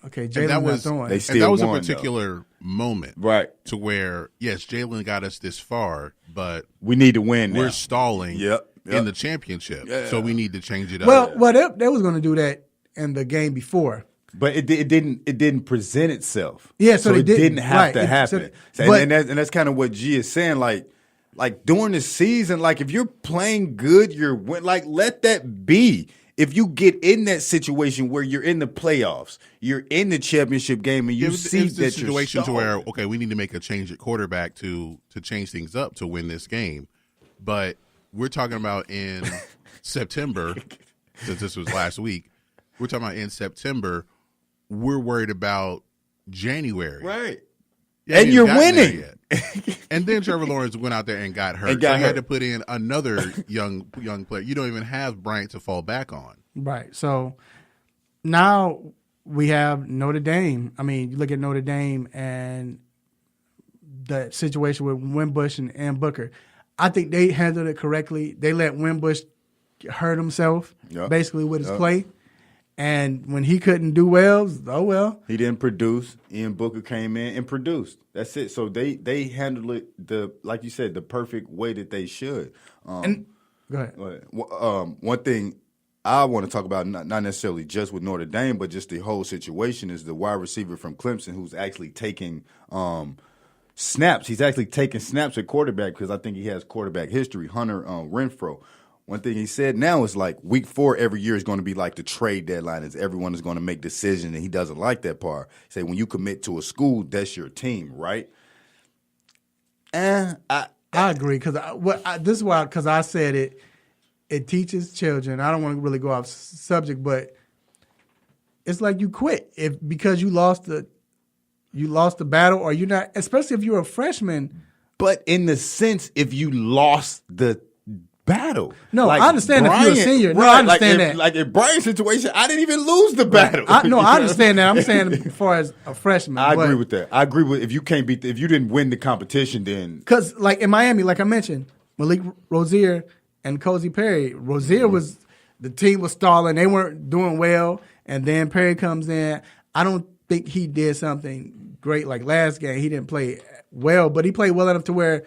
okay, Jalen's not throwing. And that was a particular moment. Right. To where, yes, Jalen got us this far, but we need to win now. We're stalling. Yep. in the championship. Yeah. So we need to change it up. Well, they was going to do that in the game before. But it didn't present itself. Yeah, so it didn't have to Right. happen. And that's kind of what G is saying. Like during the season, like if you're playing good, you're let that be. If you get in that situation where you're in the playoffs, you're in the championship game, and you see it's the that situation you're to where, okay, we need to make a change at quarterback to change things up to win this game. But we're talking about in September, since this was last week, we're talking about in September, we're worried about January. Right. Yeah, and you're winning. And then Trevor Lawrence went out there and got hurt. So he had to put in another young player. You don't even have Bryant to fall back on. Right. So now we have Notre Dame. I mean, you look at Notre Dame and the situation with Wimbush and Booker. I think they handled it correctly. They let Wimbush hurt himself basically with his play. And when he couldn't do well, oh well. He didn't produce. Ian Booker came in and produced. That's it. So they handled it like you said, the perfect way that they should. Go ahead. One thing I want to talk about, not necessarily just with Notre Dame, but just the whole situation, is the wide receiver from Clemson who's actually taking snaps. He's actually taking snaps at quarterback because I think he has quarterback history. Hunter Renfro. One thing he said now is like week 4 every year is going to be like the trade deadline, as everyone is going to make decisions, and he doesn't like that part. Say when you commit to a school, that's your team, right? I agree because this is why, because I said it teaches children. I don't want to really go off subject, but it's like you quit because you lost the battle, or you're not, especially if you're a freshman. But in the sense, if you lost the battle. No, like I understand if you're a senior. No, right, I understand that. Like in Brian's situation, I didn't even lose the battle. I understand that. I'm saying as far as a freshman. I agree with that. I agree with if you didn't win the competition, then. Because like in Miami, like I mentioned, Malik Rozier and Cozy Perry. Rozier the team was stalling. They weren't doing well. And then Perry comes in. I don't think he did something great like last game. He didn't play well, but he played well enough to where,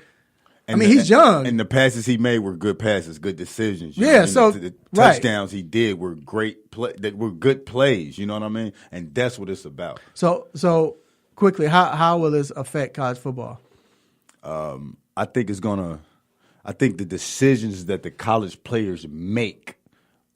he's young. And the passes he made were good passes, good decisions. The touchdowns he did were that were good plays. You know what I mean? And that's what it's about. So quickly, how will this affect college football? I think the decisions that the college players make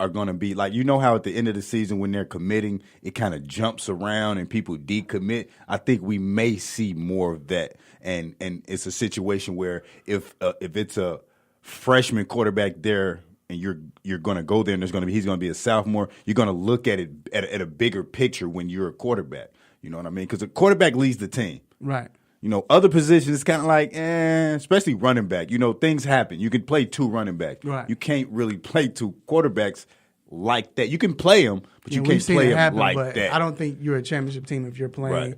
are going to be like, you know how at the end of the season when they're committing, it kind of jumps around and people decommit. I think we may see more of that. And it's a situation where if it's a freshman quarterback there and you're going to go there and he's going to be a sophomore, you're going to look at it at a bigger picture when you're a quarterback. You know what I mean? Because a quarterback leads the team. Right. You know, other positions it's kind of like, especially running back. You know, things happen. You can play 2 running backs. Right. You can't really play 2 quarterbacks like that. You can play them, but you can't play them like that. I don't think you're a championship team if you're playing.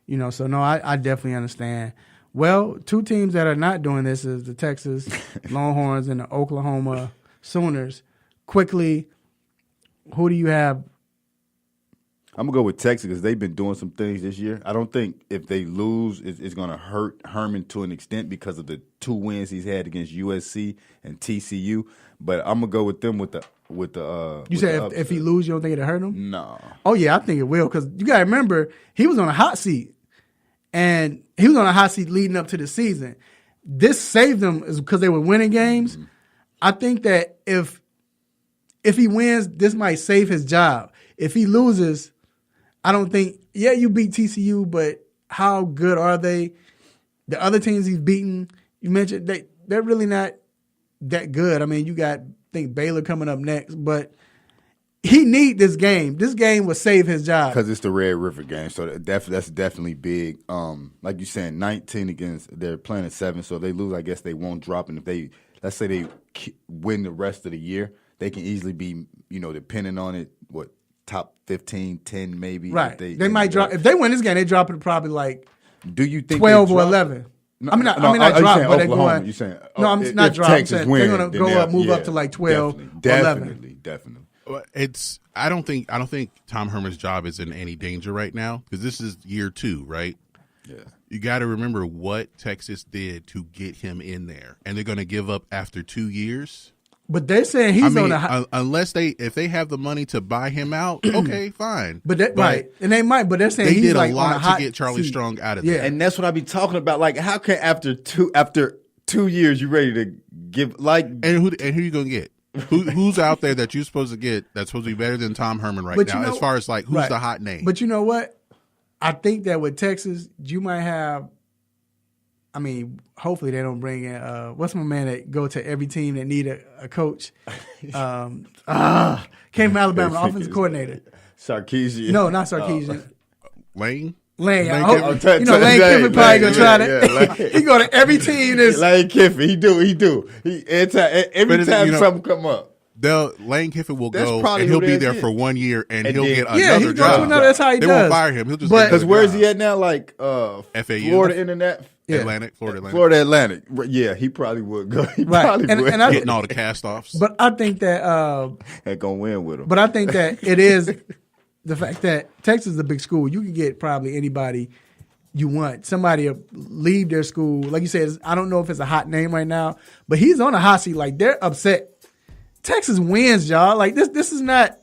Right. So no, I definitely understand. Well, 2 teams that are not doing this is the Texas Longhorns and the Oklahoma Sooners. Quickly, who do you have? I'm going to go with Texas because they've been doing some things this year. I don't think if they lose, it's going to hurt Herman to an extent because of the 2 wins he's had against USC and TCU. But I'm going to go with them with the You said if he lose, you don't think it'll hurt him? No. Oh, yeah, I think it will because you got to remember, he was on a hot seat. And he was on a hot seat leading up to the season. This saved them is because they were winning games. Mm-hmm. I think that if he wins, this might save his job. If he loses, I don't think, you beat TCU, but how good are they? The other teams he's beaten, you mentioned, they're really not that good. I mean, you got, I think, Baylor coming up next, but he need this game. This game will save his job. Because it's the Red River game, so that's definitely big. Like you saying, 19 against, they're playing at 7, so if they lose, I guess they won't drop. And if let's say they win the rest of the year, they can easily be, depending on it, top 15, 10 maybe. Right. They might drop. If they win this game, they drop it probably like do you think 12 or 11. No, not drop, but they're going. You're saying, no, I'm not drop. I'm saying they're going to go up, move up to like 12 or 11. Definitely. I don't think Tom Herman's job is in any danger right now because this is year 2, right? Yeah. You got to remember what Texas did to get him in there, and they're going to give up after 2 years. But they're saying he's on a unless if they have the money to buy him out, okay, fine. But right, and they might. But they're saying they he's did like a lot on a to get Charlie Strong out of yeah, there. and that's what I be talking about. Like, how can after 2 years you ready to give and who you gonna get? Who's out there that you're supposed to get that's supposed to be better than Tom Herman now? As far as like who's the hot name? But you know what? I think that with Texas, you might have. I mean, hopefully they don't bring in what's my man that go to every team that need a coach. Came from Alabama, offensive coordinator. Sarkisian. No, not Sarkisian. Lane. Lane Kiffin probably gonna try that. He go to every team. Lane Kiffin, he do. Every time something come up. Lane Kiffin will go and he'll be there for 1 year and he'll get another job. That's how he does. They won't fire him. He'll just because where is he at now? Like FAU, Florida Internet. Florida Atlantic. Yeah, he probably would go. He probably would. And getting all the cast-offs. But I think that ain't gonna win with him. But I think that it is the fact that Texas is a big school. You can get probably anybody you want. Somebody will leave their school. Like you said, I don't know if it's a hot name right now, but he's on a hot seat. Like, they're upset. Texas wins, y'all. Like, this is not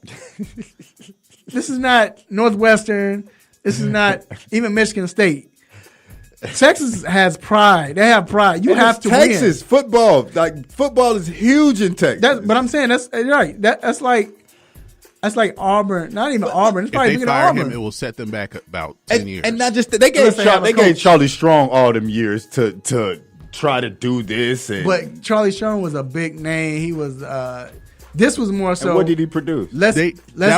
this is not Northwestern. This is not even Michigan State. Texas has pride. They have pride. You have to win. Texas football. Like, football is huge in Texas. But I'm saying that's right. That's like Auburn. Not even Auburn. It's probably if they bigger than fire Auburn. him, it will set them back about 10 years. And not just that. They gave Charlie Strong all them years to try to do this. But Charlie Strong was a big name. He was. This was more so. And what did he produce? Let's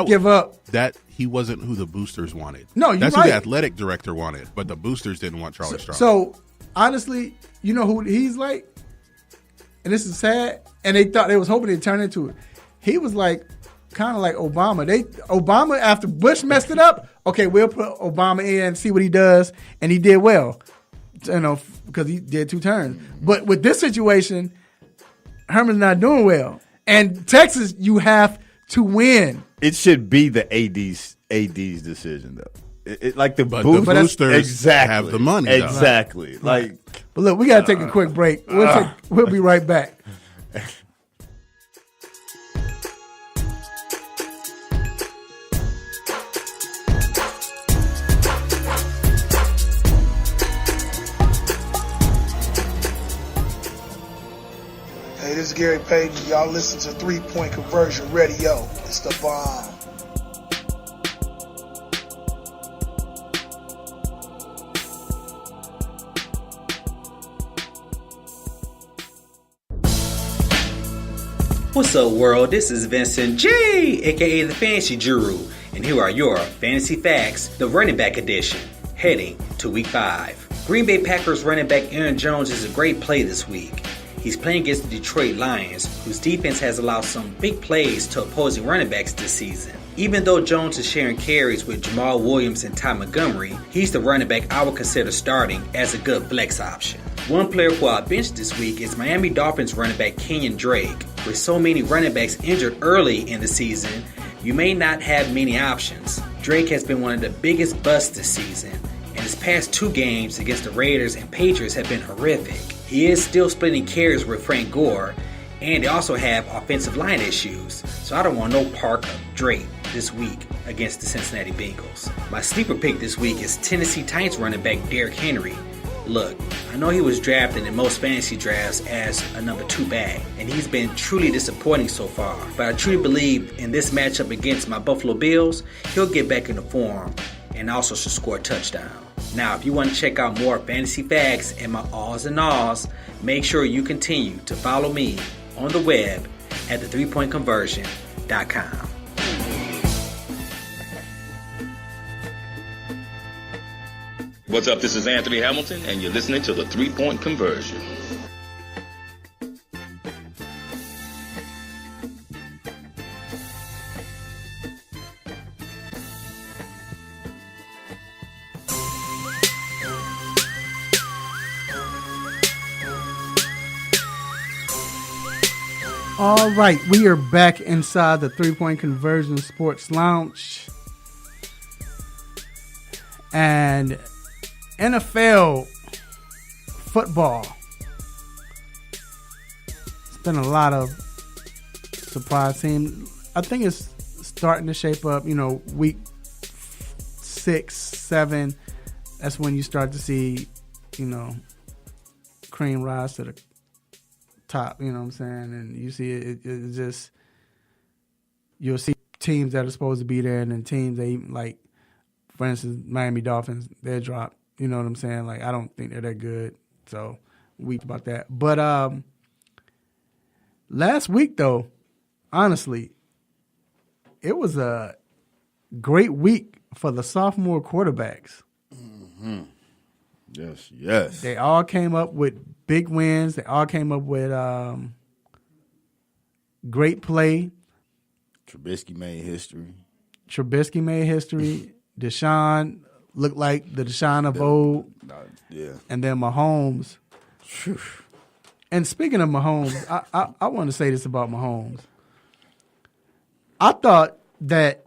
give up. That he wasn't who the boosters wanted. No, that's who the athletic director wanted, but the boosters didn't want Charlie Strong. So honestly, you know who he's like, and this is sad. And they thought they was hoping they'd turn into it. He was like kind of like Obama. Obama after Bush messed it up. Okay, we'll put Obama in and see what he does, and he did well. Because he did 2 terms. But with this situation, Herman's not doing well. And Texas, you have to win. It should be the AD's decision, though. Like the boosters exactly have the money. Exactly. Though. Like, but look, we got to take a quick break. We'll be right back. Hey, this is Gary Payton. Y'all listen to 3 Point Conversion Radio. It's the bomb. What's up, world? This is Vincent G, aka the Fantasy Guru, and here are your fantasy facts, the running back edition, heading to week 5. Green Bay Packers running back Aaron Jones is a great play this week. He's playing against the Detroit Lions, whose defense has allowed some big plays to opposing running backs this season. Even though Jones is sharing carries with Jamal Williams and Ty Montgomery, he's the running back I would consider starting as a good flex option. One player who I benched this week is Miami Dolphins running back Kenyon Drake. With so many running backs injured early in the season, you may not have many options. Drake has been one of the biggest busts this season, and his past 2 games against the Raiders and Patriots have been horrific. He is still splitting carries with Frank Gore, and they also have offensive line issues, so I don't want no part of Drake this week against the Cincinnati Bengals. My sleeper pick this week is Tennessee Titans running back Derrick Henry. Look, I know he was drafted in most fantasy drafts as a number 2 back, and he's been truly disappointing so far, but I truly believe in this matchup against my Buffalo Bills, he'll get back into form and also should score a touchdown. Now, if you want to check out more fantasy facts and my ahs and ahs, make sure you continue to follow me on the web at the3pointconversion.com. What's up? This is Anthony Hamilton, and you're listening to the 3 Point Conversion. All right, we are back inside the 3 Point Conversion Sports Lounge. And NFL football. It's been a lot of surprise team. I think it's starting to shape up. Week 6, 7. That's when you start to see, cream rise to the top. You know what I'm saying? And you see it just. You'll see teams that are supposed to be there, and then teams they like, for instance, Miami Dolphins, they drop. You know what I'm saying? Like, I don't think they're that good. So weak about that. But last week, though, honestly, it was a great week for the sophomore quarterbacks. Mm-hmm. Yes. They all came up with big wins. They all came up with great play. Trubisky made history. Deshaun looked like the Deshaun of old. Yeah. And then Mahomes. And speaking of Mahomes, I want to say this about Mahomes. I thought that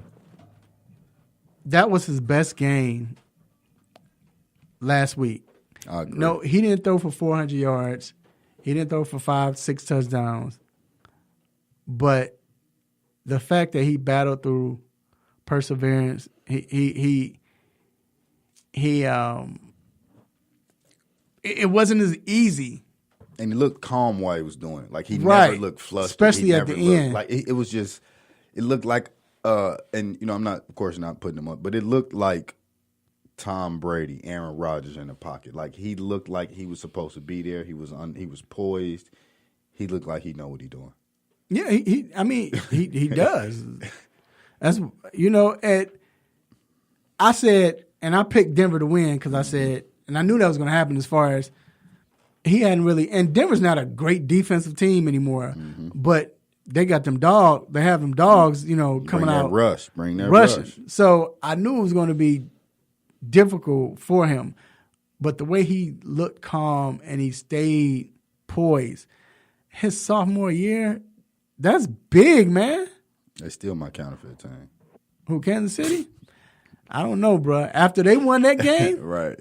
was his best game last week. I agree. No, he didn't throw for 400 yards. He didn't throw for 5-6 touchdowns. But the fact that he battled through perseverance, it wasn't as easy. And he looked calm while he was doing it. Like, he right. never looked flustered. Especially at the end. Like, it was just, it looked like, and, I'm not, of course, not putting him up, but it looked like Tom Brady, Aaron Rodgers in the pocket. Like, he looked like he was supposed to be there. He was poised. He looked like he know what he's doing. Yeah, he does. That's I said, and I picked Denver to win because I said, and I knew that was going to happen as far as he hadn't really, and Denver's not a great defensive team anymore, but they got them dogs. They have them dogs, coming out. Bring that rush. So I knew it was going to be difficult for him, but the way he looked calm and he stayed poised, his sophomore year. That's big, man. They still my counterfeit team. Who, Kansas City? I don't know, bro. After they won that game, right?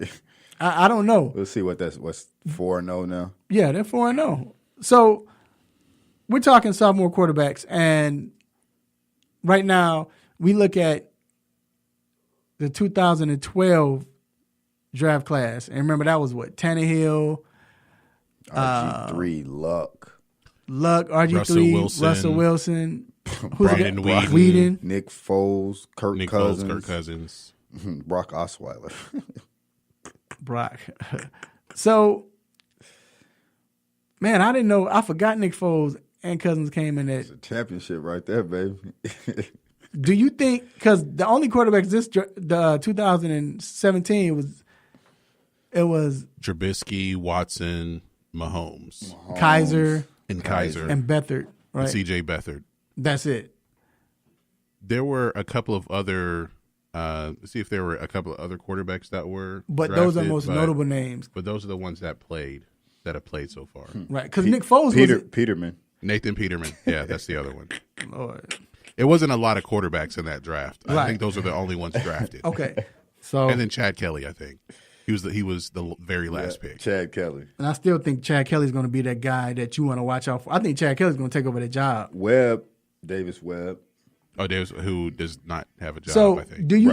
I don't know. We'll see what's 4-0 now. Yeah, they're 4-0. So we're talking sophomore quarterbacks, and right now we look at the 2012 draft class, and remember that was what Tannehill, RG3, Luck, RG3, Russell Wilson, Brandon Whedon, Nick Foles, Kirk Cousins, Brock Osweiler. Brock. So, man, I didn't know. I forgot Nick Foles and Cousins came in It's a championship right there, baby. Do you think, because the only quarterbacks the 2017 was Trubisky, Watson, Mahomes. Kaiser. And Kaiser. And Beathard, right? And C.J. Beathard. That's it. There were a couple of other let's see if there were a couple of other quarterbacks that were But drafted, those are most notable names. But those are the ones that have played so far. Right, because Nick Foles Peterman. Nathan Peterman. Yeah, that's the other one. Lord. It wasn't a lot of quarterbacks in that draft. Right. I think those are the only ones drafted. Okay. So and then Chad Kelly, I think. He was the very last pick. Chad Kelly. And I still think Chad Kelly's going to be that guy that you want to watch out for. I think Chad Kelly's going to take over that job. Davis Webb. Oh, Davis, who does not have a job, so I think. Do you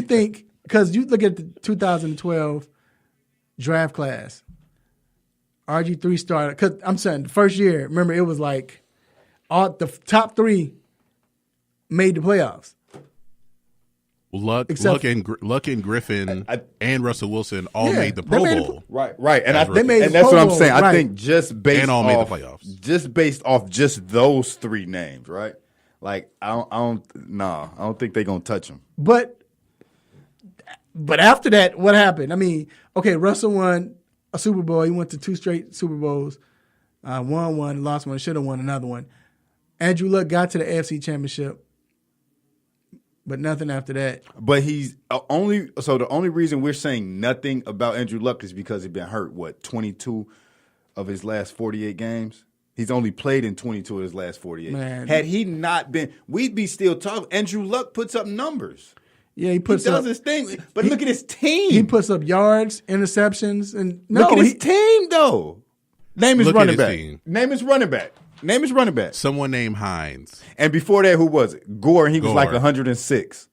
think, because you look at the 2012 draft class, RG3 started, because I'm saying the first year, remember it was like all the top 3 made the playoffs. Luck and Griffin and Russell Wilson all made the Pro Bowl. Right. And they that's what I'm saying. Right. I think just based all off made the playoffs. Just based off just those 3 names, right? Like I don't think they're gonna touch them. But after that, what happened? I mean, okay, Russell won a Super Bowl. He went to 2 straight Super Bowls. Won one, lost one, should have won another one. Andrew Luck got to the AFC Championship. But nothing after that. But the only reason we're saying nothing about Andrew Luck is because he's been hurt, 22 of his last 48 games? He's only played in 22 of his last 48. Man. Had he not been, we'd be still talking. Andrew Luck puts up numbers. Yeah, he does his thing. But look at his team. He puts up yards, interceptions, and look at his team though. Name his running back. Name his running back. Name his running back. Someone named Hines. And before that, who was it? Gore, and he was Gore. like 106.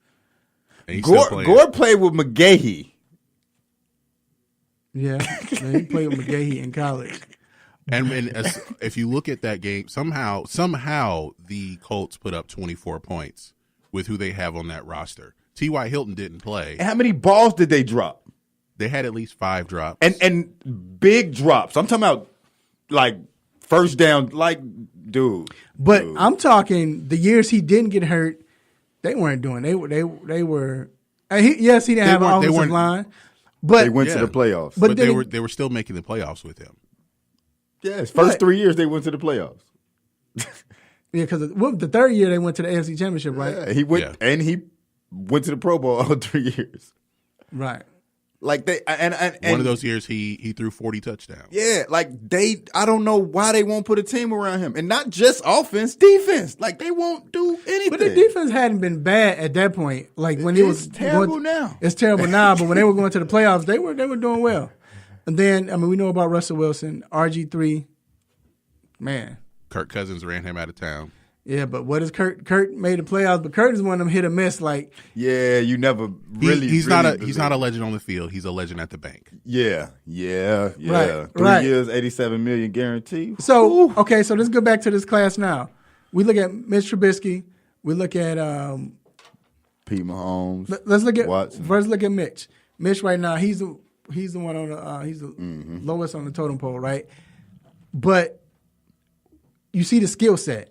And Gore played with McGahee. Yeah, man, he played with McGahee in college. And if you look at that game, somehow the Colts put up 24 points with who they have on that roster. T.Y. Hilton didn't play. And how many balls did they drop? They had at least 5 drops. And big drops. I'm talking about like first down, like, dude. But I'm talking the years he didn't get hurt, they weren't doing. They were. He didn't have an offensive line, but they went to the playoffs. But they were still making the playoffs with him. Yes, first 3 years they went to the playoffs. Yeah, because the third year they went to the AFC Championship, right? Yeah, he went and he went to the Pro Bowl all 3 years. Right. Like they and one of those years he threw 40 touchdowns. Yeah, like I don't know why they won't put a team around him, and not just offense, defense. Like they won't do anything. But the defense hadn't been bad at that point. Like when it was terrible now. It's terrible now, but when they were going to the playoffs, they were doing well. And then we know about Russell Wilson, RG3. Man, Kirk Cousins ran him out of town. Yeah, but what is Kurt? Kurt made the playoffs, but Kurt is one of them hit or miss. Like, yeah, you never really. He's not a legend on the field. He's a legend at the bank. Yeah. Right, 3 years, $87 million guaranteed. So okay, so let's go back to this class now. We look at Mitch Trubisky. We look at Pete Mahomes. Let's look at Watson. First. Look at Mitch. Mitch right now, he's the one on the lowest on the totem pole, right? But you see the skill set.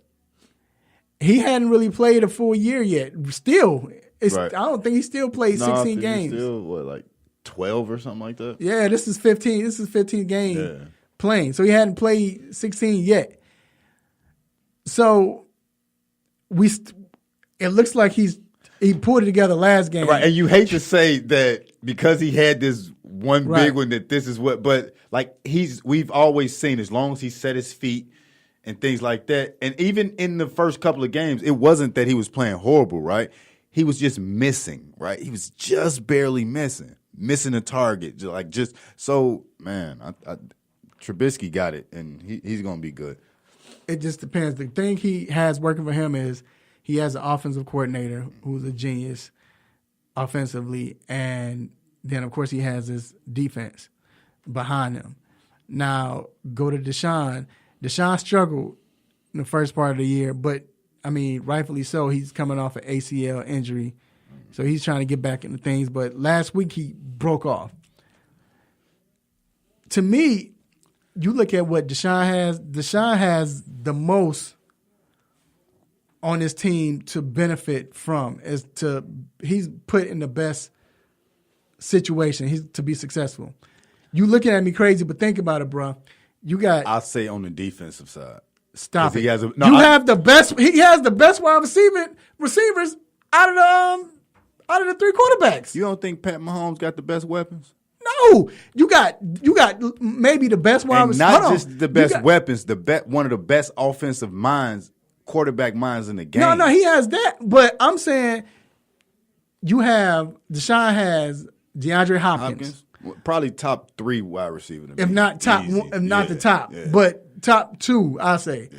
He hadn't really played a full year yet. Still, right. I don't think he still played 16 games. Still, like 12 or something like that? Yeah, this is 15. This is 15 games playing. So he hadn't played 16 yet. So it looks like he pulled it together last game. Right, and you hate to say that because he had this one big one that this is what, but like we've always seen as long as he set his feet and things like that. And even in the first couple of games, it wasn't that he was playing horrible, right? He was just missing, right? He was just barely missing a target. So, man, Trubisky got it, and he's going to be good. It just depends. The thing he has working for him is he has an offensive coordinator who's a genius offensively, and then, of course, he has his defense behind him. Now, go to Deshaun. Deshaun struggled in the first part of the year, but, rightfully so. He's coming off an ACL injury, so he's trying to get back into things. But last week he broke off. To me, you look at what Deshaun has. Deshaun has the most on his team to benefit from. He's put in the best situation to be successful. You looking at me crazy, but think about it, bro. I'll say on the defensive side. Stop it. He has the best wide receivers out of the three quarterbacks. You don't think Pat Mahomes got the best weapons? No, you got maybe the best wide receivers. Not just the best weapons, one of the best offensive minds, quarterback minds in the game. No, he has that. But I'm saying Deshaun has DeAndre Hopkins. Probably top 3 wide receiver. If not top, the top, but top 2, I say. Yeah.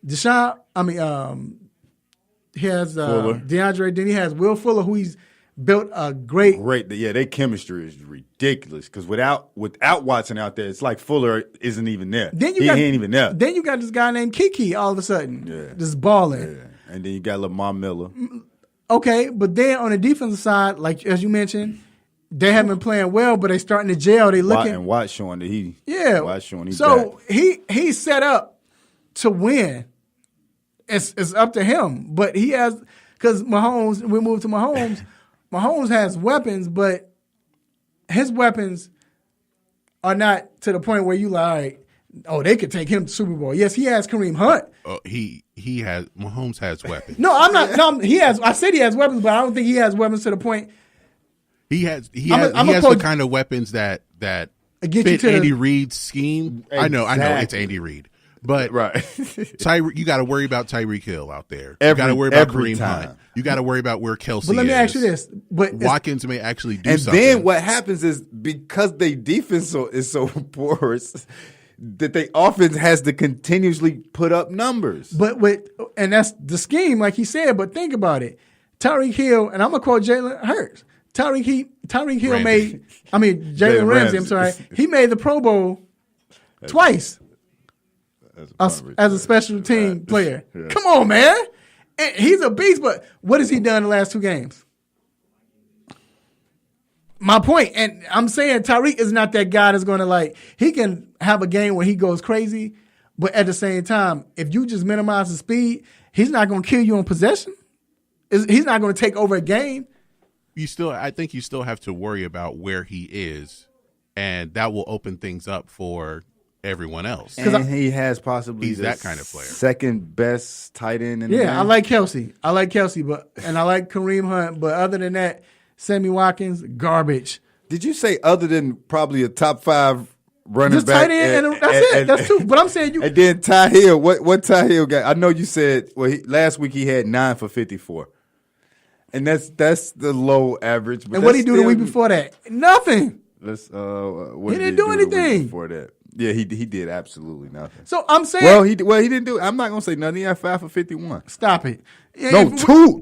Deshaun. He has DeAndre. Then he has Will Fuller, who he's built a great. Their chemistry is ridiculous because without Watson out there, it's like Fuller isn't even there. He ain't even there. Then you got this guy named Kiki all of a sudden, just balling. Yeah. And then you got Lamar Miller. Okay, but then on the defensive side, like as you mentioned. They haven't been playing well, but they starting to gel. They looking and Watt showing that he so back. He's set up to win. It's up to him, but he has because Mahomes. We move to Mahomes. Mahomes has weapons, but his weapons are not to the point where you like, they could take him to Super Bowl. Yes, he has Kareem Hunt. Mahomes has weapons. No, I'm not. No, he has. I said he has weapons, but I don't think he has weapons to the point. He has the kind of weapons that fit Andy Reid's scheme. Exactly. I know it's Andy Reid. But you got to worry about Tyreek Hill out there. You got to worry about Kareem Hunt. You got to worry about where Kelsey is. But let me ask you this. Watkins may actually do and something. And then what happens is because their defense is so porous, they offense has to continuously put up numbers. And that's the scheme, like he said. But think about it. Tyreek Hill, and I'm going to quote Jalen Hurts. Tyreek Hill Jalen Ramsey, I'm sorry. He made the Pro Bowl twice as a special team player. Yeah. Come on, man. And he's a beast, but what has he done the last 2 games? My point, and I'm saying Tyreek is not that guy that's going to he can have a game where he goes crazy, but at the same time, if you just minimize the speed, he's not going to kill you on possession. He's not going to take over a game. I think you still have to worry about where he is, and that will open things up for everyone else. And he has possibly that kind of player. Second best tight end in the game. I like Kelsey, and I like Kareem Hunt, but other than that, Sammy Watkins, garbage. Did you say other than probably a top 5 running just back? Tight end, and that's it. That's 2. But I'm saying you. And then Ty Hill, what Ty Hill got? I know you said last week he had 9 for 54. And that's the low average. But and what did he do the week before that? Nothing. He didn't do anything before that. Yeah, he did absolutely nothing. So I'm saying, he didn't do. I'm not gonna say nothing. He had 5 for 51. Stop it. No,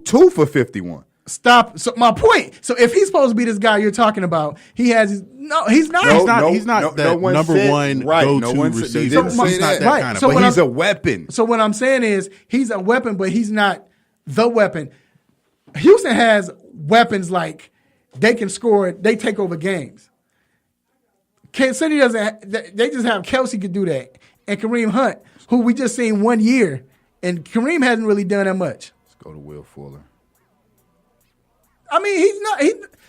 two for 51. Stop. So my point. So if he's supposed to be this guy you're talking about, he's not. He's not the number one go-to receiver. He's not that kind of. But he's a weapon. So what I'm saying is he's a weapon, but he's not the weapon. Houston has weapons like they can score, they take over games. Kansas City doesn't. They just have Kelsey could do that, and Kareem Hunt, who we just seen 1 year, and Kareem hasn't really done that much. Let's go to Will Fuller. I mean, he's not.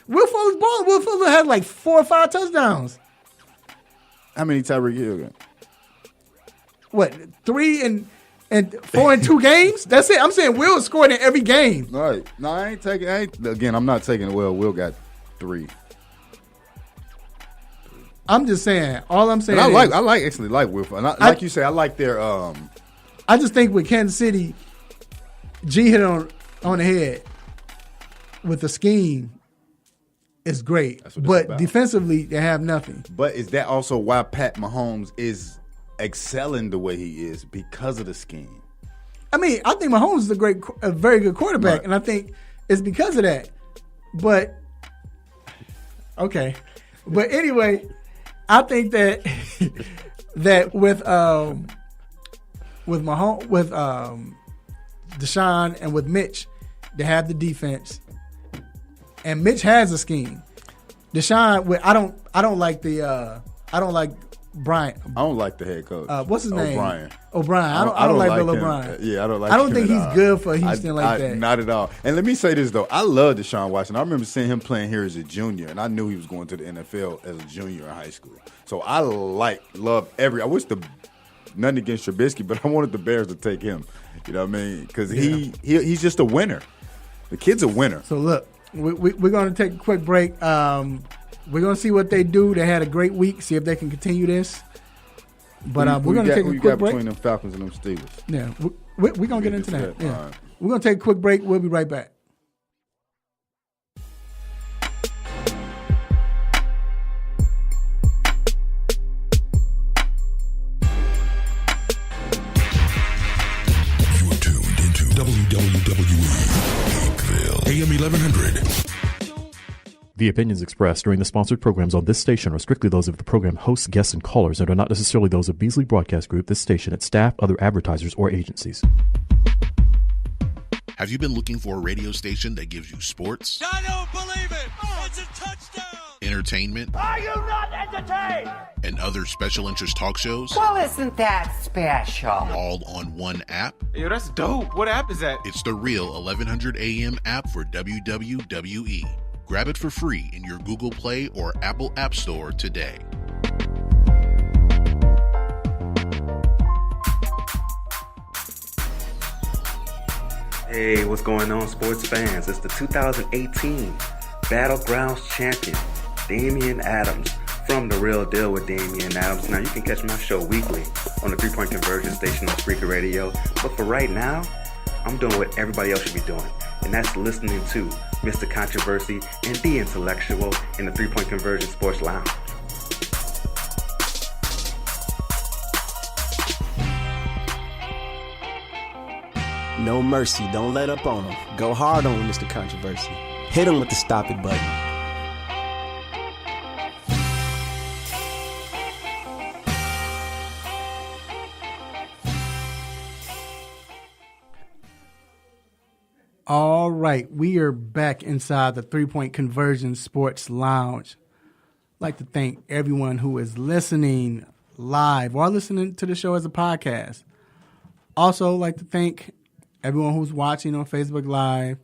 Will Fuller's balling. Will Fuller had like 4 or 5 touchdowns. How many Tyreek Hill got? What, 3 and 4 in 2 games? That's it. I'm saying Will scored in every game. All right. No, I'm not taking. Well, Will got 3. I'm just saying. All I'm saying. And I actually like Will Fuller. Like you say, I like their. I just think with Kansas City, G hit on the head with the scheme. Is great, but defensively they have nothing. But is that also why Pat Mahomes is excelling the way he is because of the scheme? I mean, I think Mahomes is a very good quarterback, right. And I think it's because of that. But okay, but anyway, I think that with Mahomes, with Deshaun, and with Mitch, they have the defense. And Mitch has a scheme. Deshaun, I don't like Bryant. I don't like the head coach. What's his name? O'Brien. I don't like Bill O'Brien. Yeah, I don't like. I don't think he's good for Houston like that. Not at all. And let me say this though, I love Deshaun Watson. I remember seeing him playing here as a junior, and I knew he was going to the NFL as a junior in high school. So I love I wish nothing against Trubisky, but I wanted the Bears to take him. You know what I mean? Because he's just a winner. The kid's a winner. So look. We're going to take a quick break. We're going to see what they do. They had a great week. See if they can continue this. But we're going to take a quick break. Between them Falcons and them Steelers. Yeah, we're going to get into that. Yeah. Right. We're going to take a quick break. We'll be right back. You are tuned into WWE. AM 1100. The opinions expressed during the sponsored programs on this station are strictly those of the program hosts, guests, and callers and are not necessarily those of Beasley Broadcast Group, this station, its staff, other advertisers, or agencies. Have you been looking for a radio station that gives you sports? I don't believe it! It's a touchdown! Entertainment? Are you not entertained? And other special interest talk shows? Well, isn't that special? All on one app? Yo, that's dope. What app is that? It's the real 1100 AM app for WWE. Grab it for free in your Google Play or Apple App Store today. Hey, what's going on, sports fans? It's the 2018 Battlegrounds champion, Damian Adams, from The Real Deal with Damian Adams. Now, you can catch my show weekly on the 3-Point Conversion station on Spreaker Radio. But for right now, I'm doing what everybody else should be doing, and that's listening to Mr. Controversy and The Intellectual in the 3-Point Conversion Sports Lounge. No mercy. Don't let up on him. Go hard on him, Mr. Controversy. Hit him with the stop it button. All right, we are back inside the 3-Point Conversion Sports Lounge. I'd like to thank everyone who is listening live or listening to the show as a podcast. Also, like to thank everyone who's watching on Facebook Live.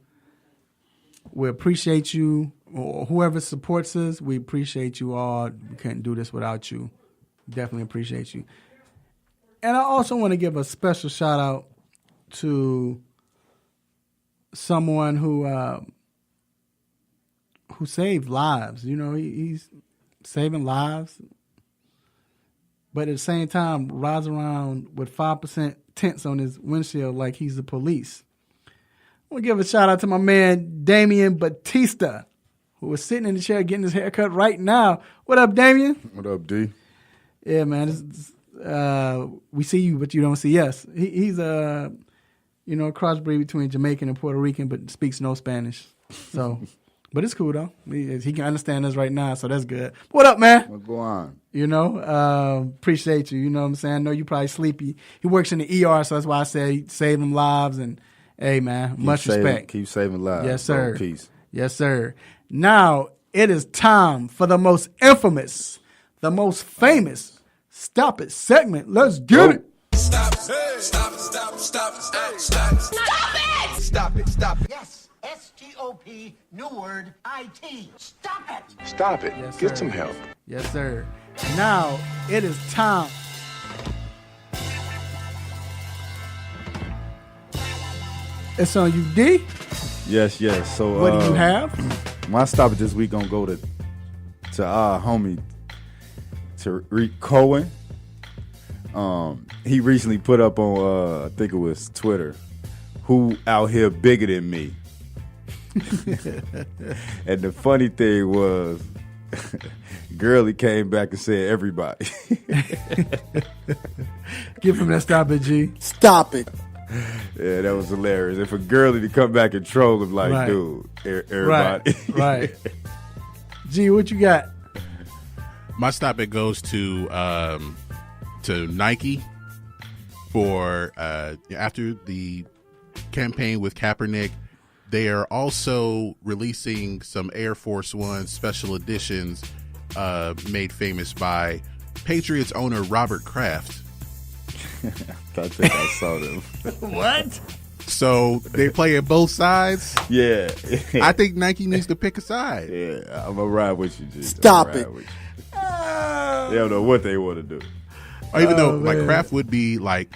We appreciate you, or whoever supports us. We appreciate you all. We couldn't do this without you. Definitely appreciate you. And I also want to give a special shout out to someone who saved lives. You know, he's saving lives, but at the same time rides around with 5% tents on his windshield like he's the police. I want to give a shout out to my man Damian Batista, who is sitting in the chair getting his hair cut right now. What up, Damian? What up, D? Yeah, man. We see you, but you don't see us. He's a crossbreed between Jamaican and Puerto Rican, but speaks no Spanish. So, but it's cool though. He can understand us right now, so that's good. What up, man? What's going on? You know, appreciate you. You know what I'm saying? I know you probably sleepy. He works in the ER, so that's why I say save him lives. And hey, man, much respect. Keep saving lives. Yes, sir. Bro. Peace. Yes, sir. Now it is time for the most infamous, the most famous Stop It segment. Let's get it. Stop it. Stop it. Stop it. Stop it. Stop it. Stop it. Stop it. Stop it. Yes, S-T-O-P, new word, I-T. Stop it. Stop it. Yes, Get sir. some help. Yes, sir. Now it is time. It's on you, D. Yes. So What do you have? My stop it this week gonna go to our homie Tariq Cohen. He recently put up on I think it was Twitter, who out here bigger than me. And the funny thing was, Girlie came back and said everybody. Give him that stop it, G. Stop it. Yeah, that was hilarious. And for Girlie to come back and troll him like, Right. dude, everybody. Right. G, what you got? My stop it goes to Nike for after the campaign with Kaepernick. They are also releasing some Air Force One special editions made famous by Patriots owner Robert Kraft. I think I saw them. What? So they play at both sides. Yeah. I think Nike needs to pick a side. Yeah, I'm going to ride with you, G. Stop it. They don't know what they want to do. Or even though man. like Kraft would be like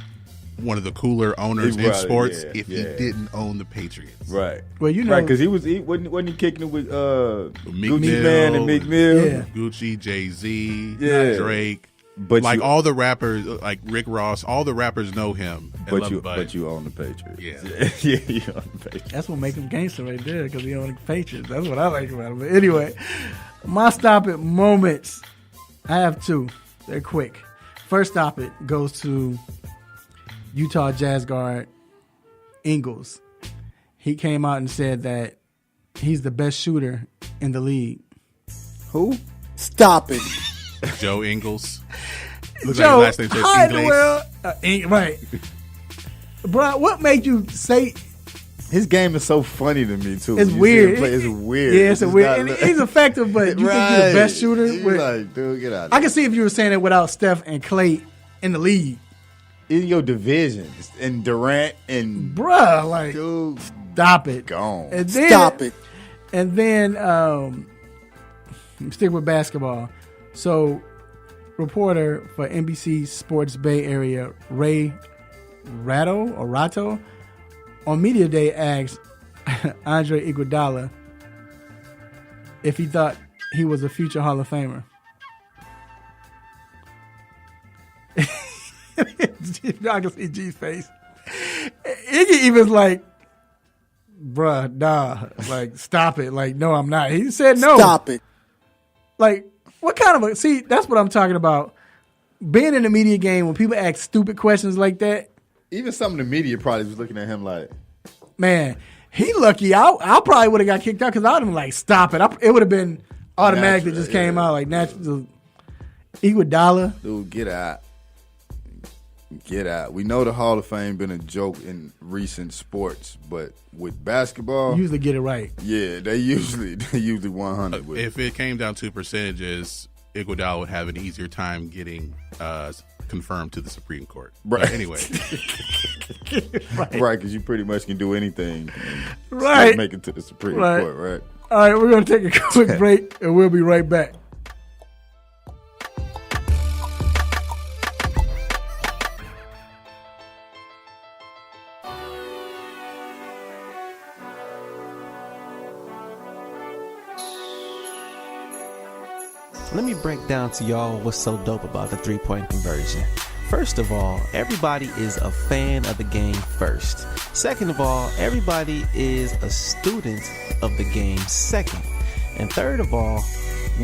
one of the cooler owners in Right, sports yeah, if he didn't own the Patriots. Right. Well, you know, right, because wasn't he kicking it with Meek Gucci Mill, Man and Meek Mill? Yeah. Gucci, Jay-Z, Yeah. Drake. But like you- all the rappers, like Rick Ross, all the rappers know him. And love him, But you own the Patriots. Yeah. Yeah, you own the Patriots. that's what make him gangster right there, because he own the Patriots. That's what I like about him. But anyway, my stop it moments, I have two. They're quick. First stop it goes to Utah Jazz guard Ingles. He came out and said that he's the best shooter in the league. Who? Stop it. Joe Ingles. Looks Joe, like his last name how says in the world? Right. Bro, what made you say His game is so funny to me too. it's You see weird? him play, it's weird. Yeah, it's a just weird. not And look- he's effective, but you think he's the best shooter? You With- like, dude, get out of I here. can see if you were saying it without Steph and Clay in the league. In your division. And Durant and Bruh, like, dude, stop it. gone. And then, Stop it. And then, stick with basketball. So, reporter for NBC Sports Bay Area, Ray Ratto, on Media Day asked Andre Iguodala if he thought he was a future Hall of Famer. I can see G's face. Iggy even like, bruh, nah, like, stop it. Like, no, I'm not. He said no. Stop it. Like, what kind of a, see, that's what I'm talking about. Being in the media game, when people ask stupid questions like that, Even some of the media probably was looking at him like, man, he lucky. I probably would have got kicked out because I would have been like, stop it. It would have been automatic. It just came out like natural. Iguodala. Dude, get out. Get out. We know the Hall of Fame been a joke in recent sports, but with basketball, usually get it right. Yeah, they usually 100 with If it came down to percentages, Iguodala would have an easier time getting confirmed to the Supreme Court. Right. But anyway. Right, because you pretty much can do anything. Right. Make it to the Supreme Court, right? All right, we're going to take a quick break, and we'll be right back. Let me break down to y'all what's so dope about the three-point conversion. First of all, everybody is a fan of the game first. Second of all, everybody is a student of the game second. And third of all,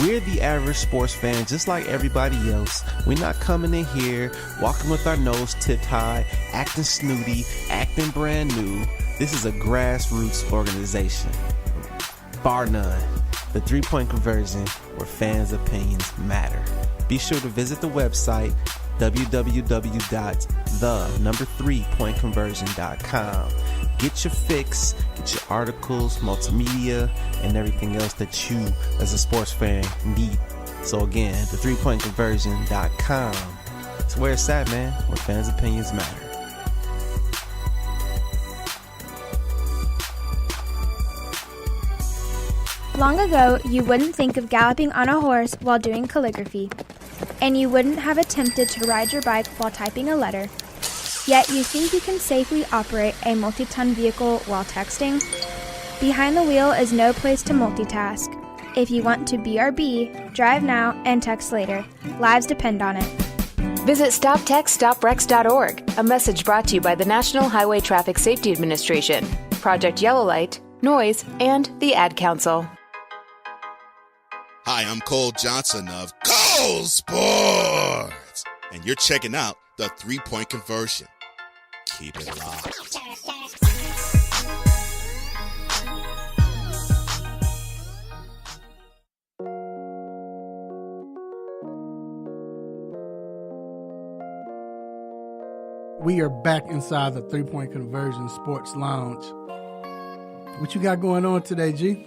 we're the average sports fan just like everybody else. We're not coming in here, walking with our nose tipped high, acting snooty, acting brand new. This is a grassroots organization. Bar none. The three-point conversion, where fans' opinions matter. Be sure to visit the website www.the3pointconversion.com. Get your fix, get your articles, multimedia, and everything else that you, as a sports fan, need. So again, the3pointconversion.com. It's where it's at, man, where fans' opinions matter. Long ago, you wouldn't think of galloping on a horse while doing calligraphy, and you wouldn't have attempted to ride your bike while typing a letter. Yet you think you can safely operate a multi-ton vehicle while texting? Behind the wheel is no place to multitask. If you want to BRB, drive now and text later. Lives depend on it. Visit StopTextStopWrecks.org, a message brought to you by the National Highway Traffic Safety Administration, Project Yellow Light, Noise, and the Ad Council. Hi, I'm Cole Johnson of Cole Sports, and you're checking out the three-point conversion. Keep it locked. We are back inside the three-point conversion sports lounge. What you got going on today, G?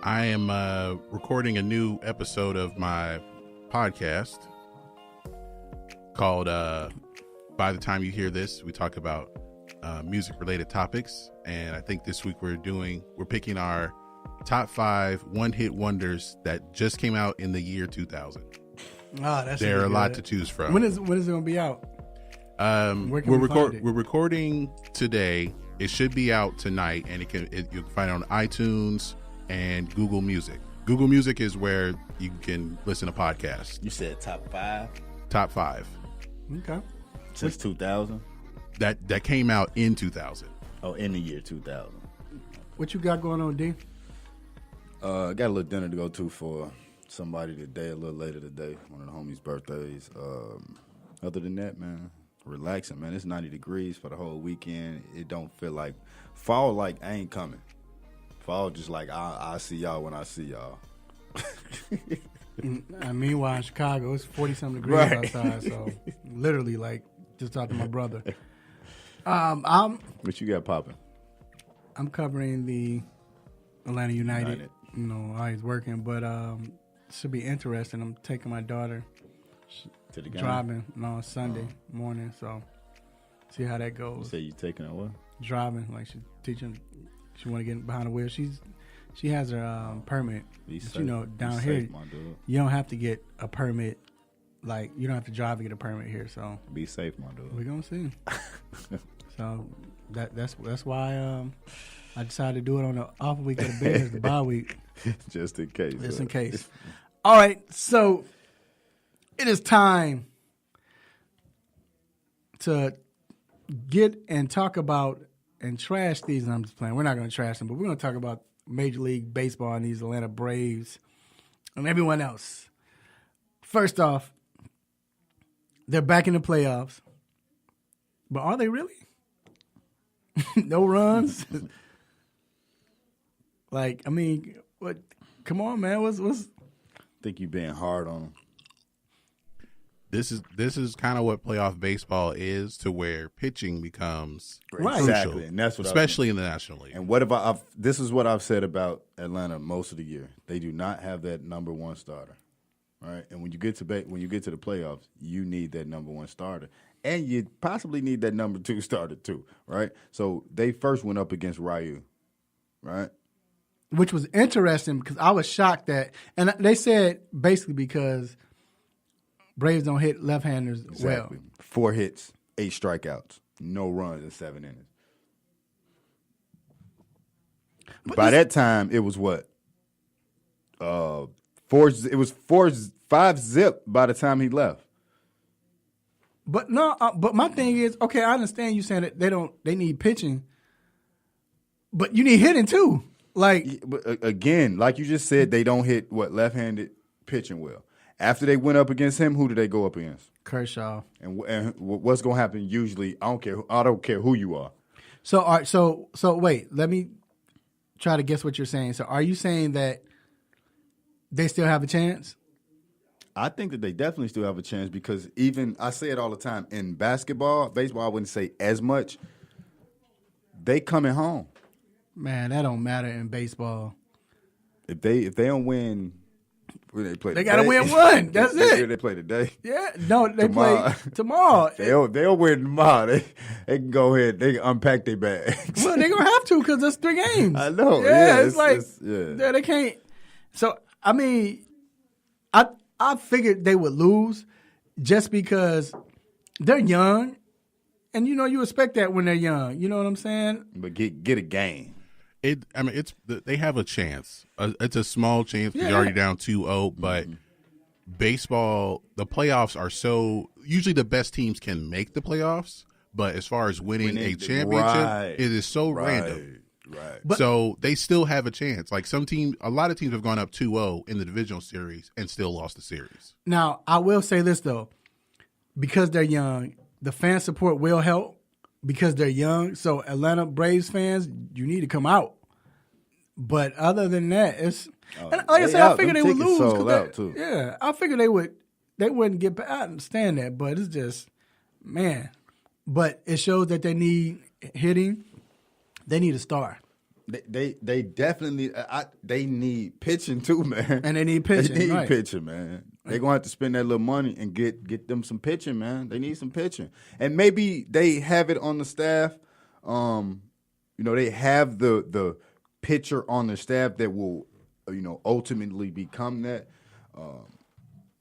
I am recording a new episode of my podcast called By the Time You Hear This, we talk about music-related topics. And I think this week we're picking our top 5 one-hit wonders that just came out in the year 2000. There are a lot to choose from. When is it going to be out? We're recording today. It should be out tonight, and you can find it on iTunes and Google Music. Google Music is where you can listen to podcasts. You said top 5? Top 5. Okay. Since 2000? That came out in 2000. Oh, in the year 2000. What you got going on, D? Got a little dinner to go to for somebody today, a little later today, one of the homies' birthdays. Other than that, man, relaxing, man. It's 90 degrees for the whole weekend. It don't feel like fall, like ain't coming. Fall just like I'll see y'all when I see y'all. Meanwhile, in Chicago, it's 40-something degrees outside, so literally, like, just talked to my brother. What you got popping? I'm covering the Atlanta United. You know, I was working, but should be interesting. I'm taking my daughter to the game? Driving on Sunday morning, so see how that goes. You say you taking her what? Driving, like she's teaching. She want to get behind the wheel. She has her permit. But, you know, down here, you don't have to get a permit. Like, you don't have to drive to get a permit here. So be safe, my dude. We're gonna see. So that's why I decided to do it on the off week of the business, the bye week, just in case. Just in case. All right, so it is time to get and talk about and trash these. I'm just playing. We're not going to trash them, but we're going to talk about Major League Baseball and these Atlanta Braves and everyone else. First off, they're back in the playoffs. But are they really? No runs. Like, I mean, what? Come on, man. What's? I think you're being hard on them. This is kind of what playoff baseball is, to where pitching becomes Right. crucial, Exactly, and that's what especially in the National League. And what if this is what I've said about Atlanta most of the year. They do not have that number one starter, right? And when you get to the playoffs, you need that number one starter, and you possibly need that number two starter too, right? So they first went up against Ryu, right? Which was interesting because I was shocked that, and they said basically because Braves don't hit left-handers Exactly. well. 4 hits, 8 strikeouts, no runs in 7 innings. But by that time, it was what? 4. It was 5 zip by the time he left. But no, but my thing is, okay, I understand you saying that they need pitching, but you need hitting too. Like, but again, like you just said, they don't hit left-handed pitching well. After they went up against him, who did they go up against? Kershaw. And what's going to happen usually? I don't care who you are. So all right, so wait, let me try to guess what you're saying. So are you saying that they still have a chance? I think that they definitely still have a chance because even I say it all the time in baseball, I wouldn't say as much. They coming home. Man, that don't matter in baseball. If they don't win. They got to win one. That's it. They play today. Yeah. No, they play tomorrow. They'll win tomorrow. They can go ahead. They can unpack their bags. Well, they're going to have to because there's 3 games. I know. Yeah, it's like they can't. So, I mean, I figured they would lose just because they're young. And, you expect that when they're young. You know what I'm saying? But get a game. They have a chance. It's a small chance because you're already down 2-0, but baseball, the playoffs are so – usually the best teams can make the playoffs, but as far as winning a championship, it is so random. Right. So they still have a chance. Like a lot of teams have gone up 2-0 in the divisional series and still lost the series. Now, I will say this, though. Because they're young, the fan support will help. Because they're young, so Atlanta Braves fans, you need to come out. But other than that, it's like I said, I figured they would lose. Yeah, I figured they wouldn't get. I understand that, but it's just, man. But it shows that they need hitting. They need a star. They definitely they need pitching too, man. And they need pitching. They need right. pitching, man. They're going to have to spend that little money and get them some pitching, man. They need some pitching. And maybe they have it on the staff. They have the pitcher on the staff that will, ultimately become that.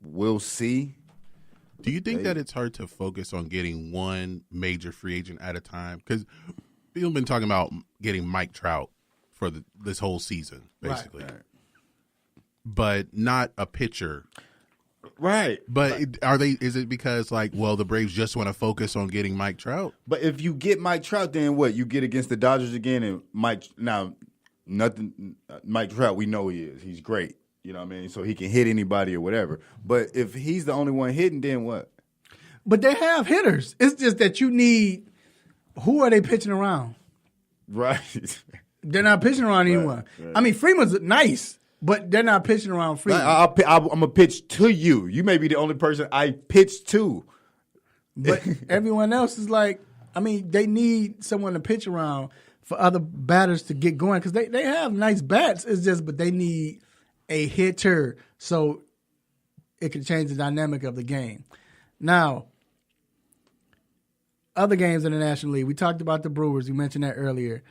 We'll see. Do you think that it's hard to focus on getting one major free agent at a time? Because people have been talking about getting Mike Trout for this whole season, basically. Right. But not a pitcher. Right. But is it because the Braves just want to focus on getting Mike Trout? But if you get Mike Trout, then what? You get against the Dodgers again and Mike Trout, we know he is. He's great. You know what I mean? So he can hit anybody or whatever. But if he's the only one hitting, then what? But they have hitters. It's just that you need who are they pitching around? Right. They're not pitching around anyone. Right. I mean, Freeman's nice. But they're not pitching around Freeman. I'm going to pitch to you. You may be the only person I pitch to. But everyone else is they need someone to pitch around for other batters to get going. Because they have nice bats. It's just, but they need a hitter so it can change the dynamic of the game. Now, other games in the National League. We talked about the Brewers. You mentioned that earlier.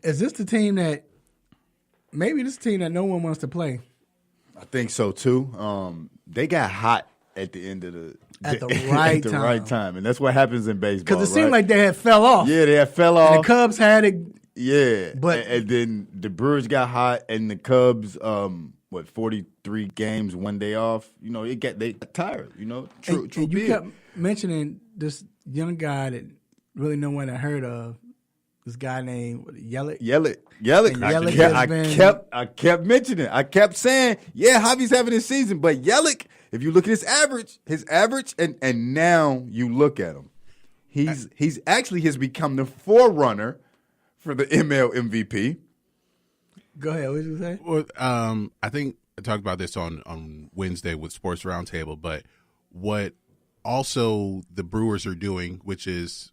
Is this the team that maybe this team that no one wants to play? I think so too. They got hot at the end of the right time, and that's what happens in baseball. Because it seemed like they had fell off. Yeah, they had fell off. And the Cubs had it. Yeah, but and then the Brewers got hot, and the Cubs, 43 games, 1 day off. They got tired. True. You kept mentioning this young guy that really no one had heard of. This guy named Yelich. I kept mentioning it. I kept saying, Javi's having his season, but Yelich if you look at his average, and now you look at him, he's actually has become the forerunner for the ML MVP. Go ahead. What did you say? Well, I think I talked about this on Wednesday with Sports Roundtable, but what also the Brewers are doing, which is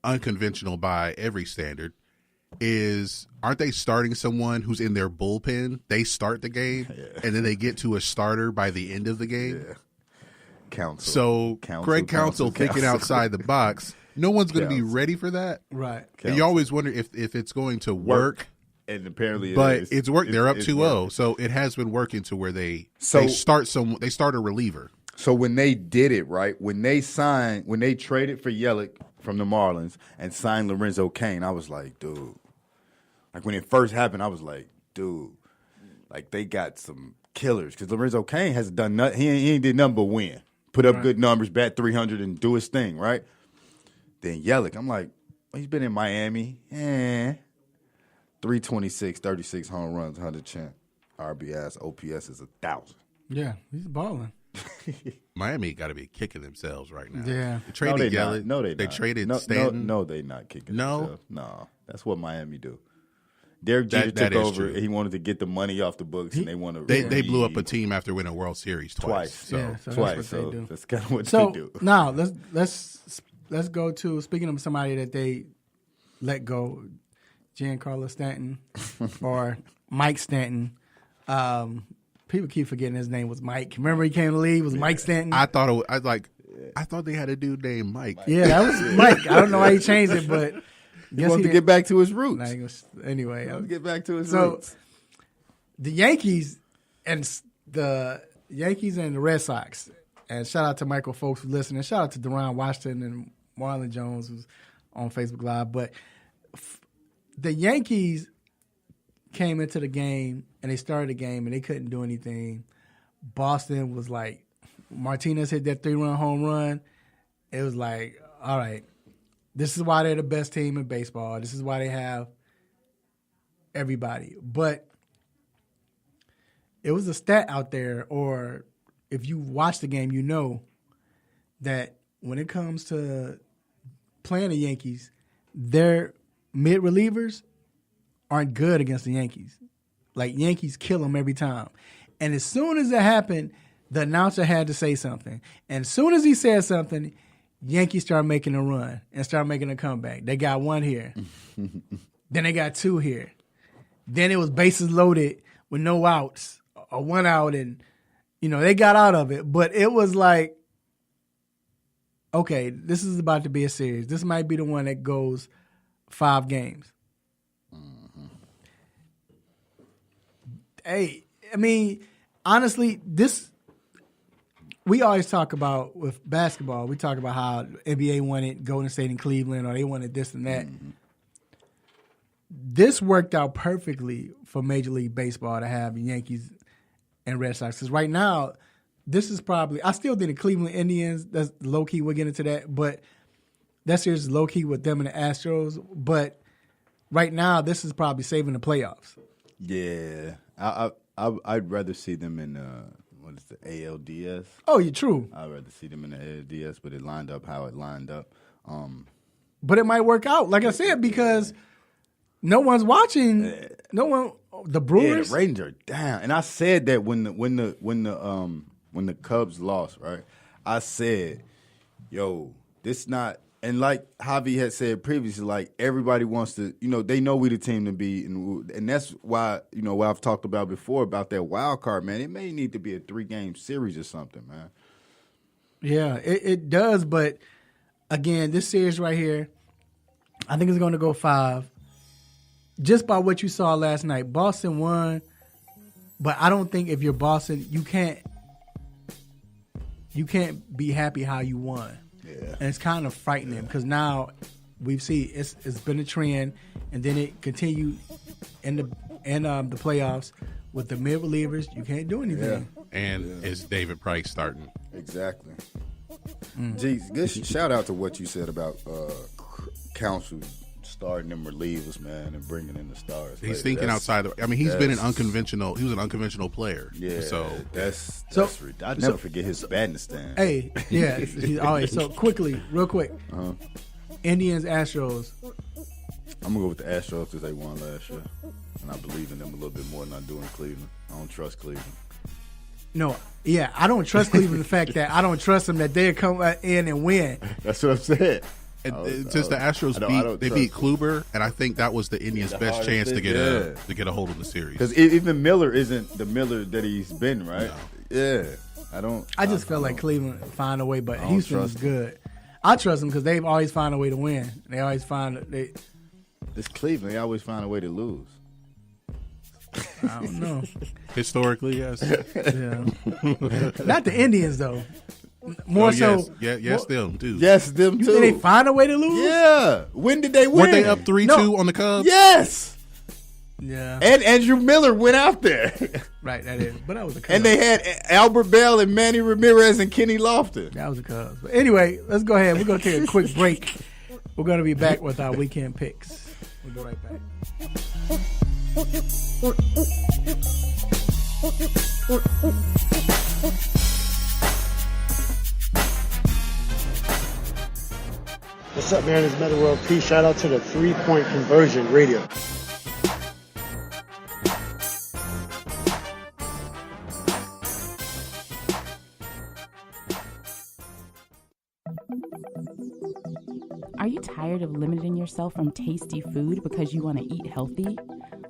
unconventional by every standard, is aren't they starting someone who's in their bullpen? They start the game, and then they get to a starter by the end of the game. Yeah. Craig Counsell thinking outside the box. No one's going to be ready for that. Right. And you always wonder if it's going to work. And apparently it's worked. They're up 2-0, so it has been working to where they start a reliever. So when they did it, right, when they traded for Yelich from the Marlins and signed Lorenzo Cain, I was like, dude. Like when it first happened, I was like, dude, like they got some killers because Lorenzo Cain has done nothing. He ain't did nothing but win, put up good numbers, bat 300, and do his thing, right? Then Yelich, I'm like, well, he's been in Miami, 326, 36 home runs, 110 RBIs, OPS is 1,000. Yeah, he's balling. Miami got to be kicking themselves right now. Yeah, they traded Yelich. No, they not. traded Stanton. No, they not kicking. No, themselves. No, that's what Miami do. Derek Jeter took over. He wanted to get the money off the books, and they want to. They blew up a team after winning a World Series twice. Twice. So that's kind of what they do. Now let's go to, speaking of somebody that they let go, Giancarlo Stanton or Mike Stanton. People keep forgetting his name was Mike. Remember he came to the league, was Mike Stanton? I thought they had a dude named Mike. Yeah, that was Mike. I don't know why he changed it, but he wanted to get back to his roots. Anyway, get back to his roots. The Yankees and the Red Sox, and shout out to Michael Folks for listening. Shout out to Deron Washington and Marlon Jones who's on Facebook Live. But the Yankees came into the game and they started the game and they couldn't do anything. Boston was like, Martinez hit that 3-run home run. It was like, all right, this is why they're the best team in baseball. This is why they have everybody. But it was a stat out there, or if you watch the game, you know that when it comes to playing the Yankees, their mid relievers aren't good against the Yankees. Like, Yankees kill them every time. And as soon as it happened, the announcer had to say something. And as soon as he said something, Yankees started making a run and started making a comeback. They got one here. Then they got two here. Then it was bases loaded with no outs or one out, and, they got out of it. But it was like, okay, this is about to be a series. This might be the one that goes 5 games. Hey, I mean, honestly, we always talk about with basketball, we talk about how NBA wanted Golden State and Cleveland, or they wanted this and that. Mm-hmm. This worked out perfectly for Major League Baseball to have the Yankees and Red Sox. Because right now, this is probably, I still think the Cleveland Indians, that's low-key, we'll get into that, but that series is low-key with them and the Astros. But right now, this is probably saving the playoffs. Yeah. I'd rather see them in what is the ALDS? Oh, you're true. I'd rather see them in the ALDS, but it lined up how it lined up. But it might work out, like I said, because no one's watching. No one. The Brewers, the Rangers are down, and I said that when the Cubs lost, right? I said, "Yo, this not." And like Javi had said previously, like everybody wants to, they know we the team to be, and that's why, what I've talked about before about that wild card, man. It may need to be a 3-game series or something, man. Yeah, it does, but again, this series right here, I think it's going to go 5. Just by what you saw last night, Boston won, but I don't think if you're Boston, you can't be happy how you won. Yeah. And it's kind of frightening because now we've seen it's been a trend, and then it continued in the playoffs with the mid relievers. You can't do anything. Yeah. And is David Price starting? Exactly. Geez, good shout out to what you said about Counsell starting them relievers, man, and bringing in the stars. He's thinking outside. He's been an unconventional. He was an unconventional player. Yeah, so that's I'd never forget his batting stance. Hey, yeah, he's always so quickly, real quick. Indians, Astros. I'm gonna go with the Astros because they won last year, and I believe in them a little bit more than I do in Cleveland. I don't trust Cleveland. No, yeah, I don't trust Cleveland. The fact that I don't trust them that they'll come in and win. That's what I'm saying. Since the Astros beat Kluber, and I think that was the Indians' best chance to get a hold of the series. Because even Miller isn't the Miller that he's been, right? No. Yeah, I just feel like Cleveland find a way, but Houston is good. I trust them because they've always found a way to win. They always It's Cleveland. They always find a way to lose. I don't know. Historically, yes. Yeah. Not the Indians though. More so, yes, them too. Yes, them too. Did they find a way to lose? Yeah. When did they win? Weren't they up 3-2 on the Cubs? Yes. Yeah. And Andrew Miller went out there. Right, that is. But that was the Cubs. And they had Albert Bell and Manny Ramirez and Kenny Lofton. That was the Cubs. But anyway, let's go ahead. We're going to take a quick break. We're going to be back with our weekend picks. We'll be right back. What's up, man? It's Meta World Peace. Shout out to the 3-Point Conversion Radio. Are you tired of limiting yourself from tasty food because you want to eat healthy?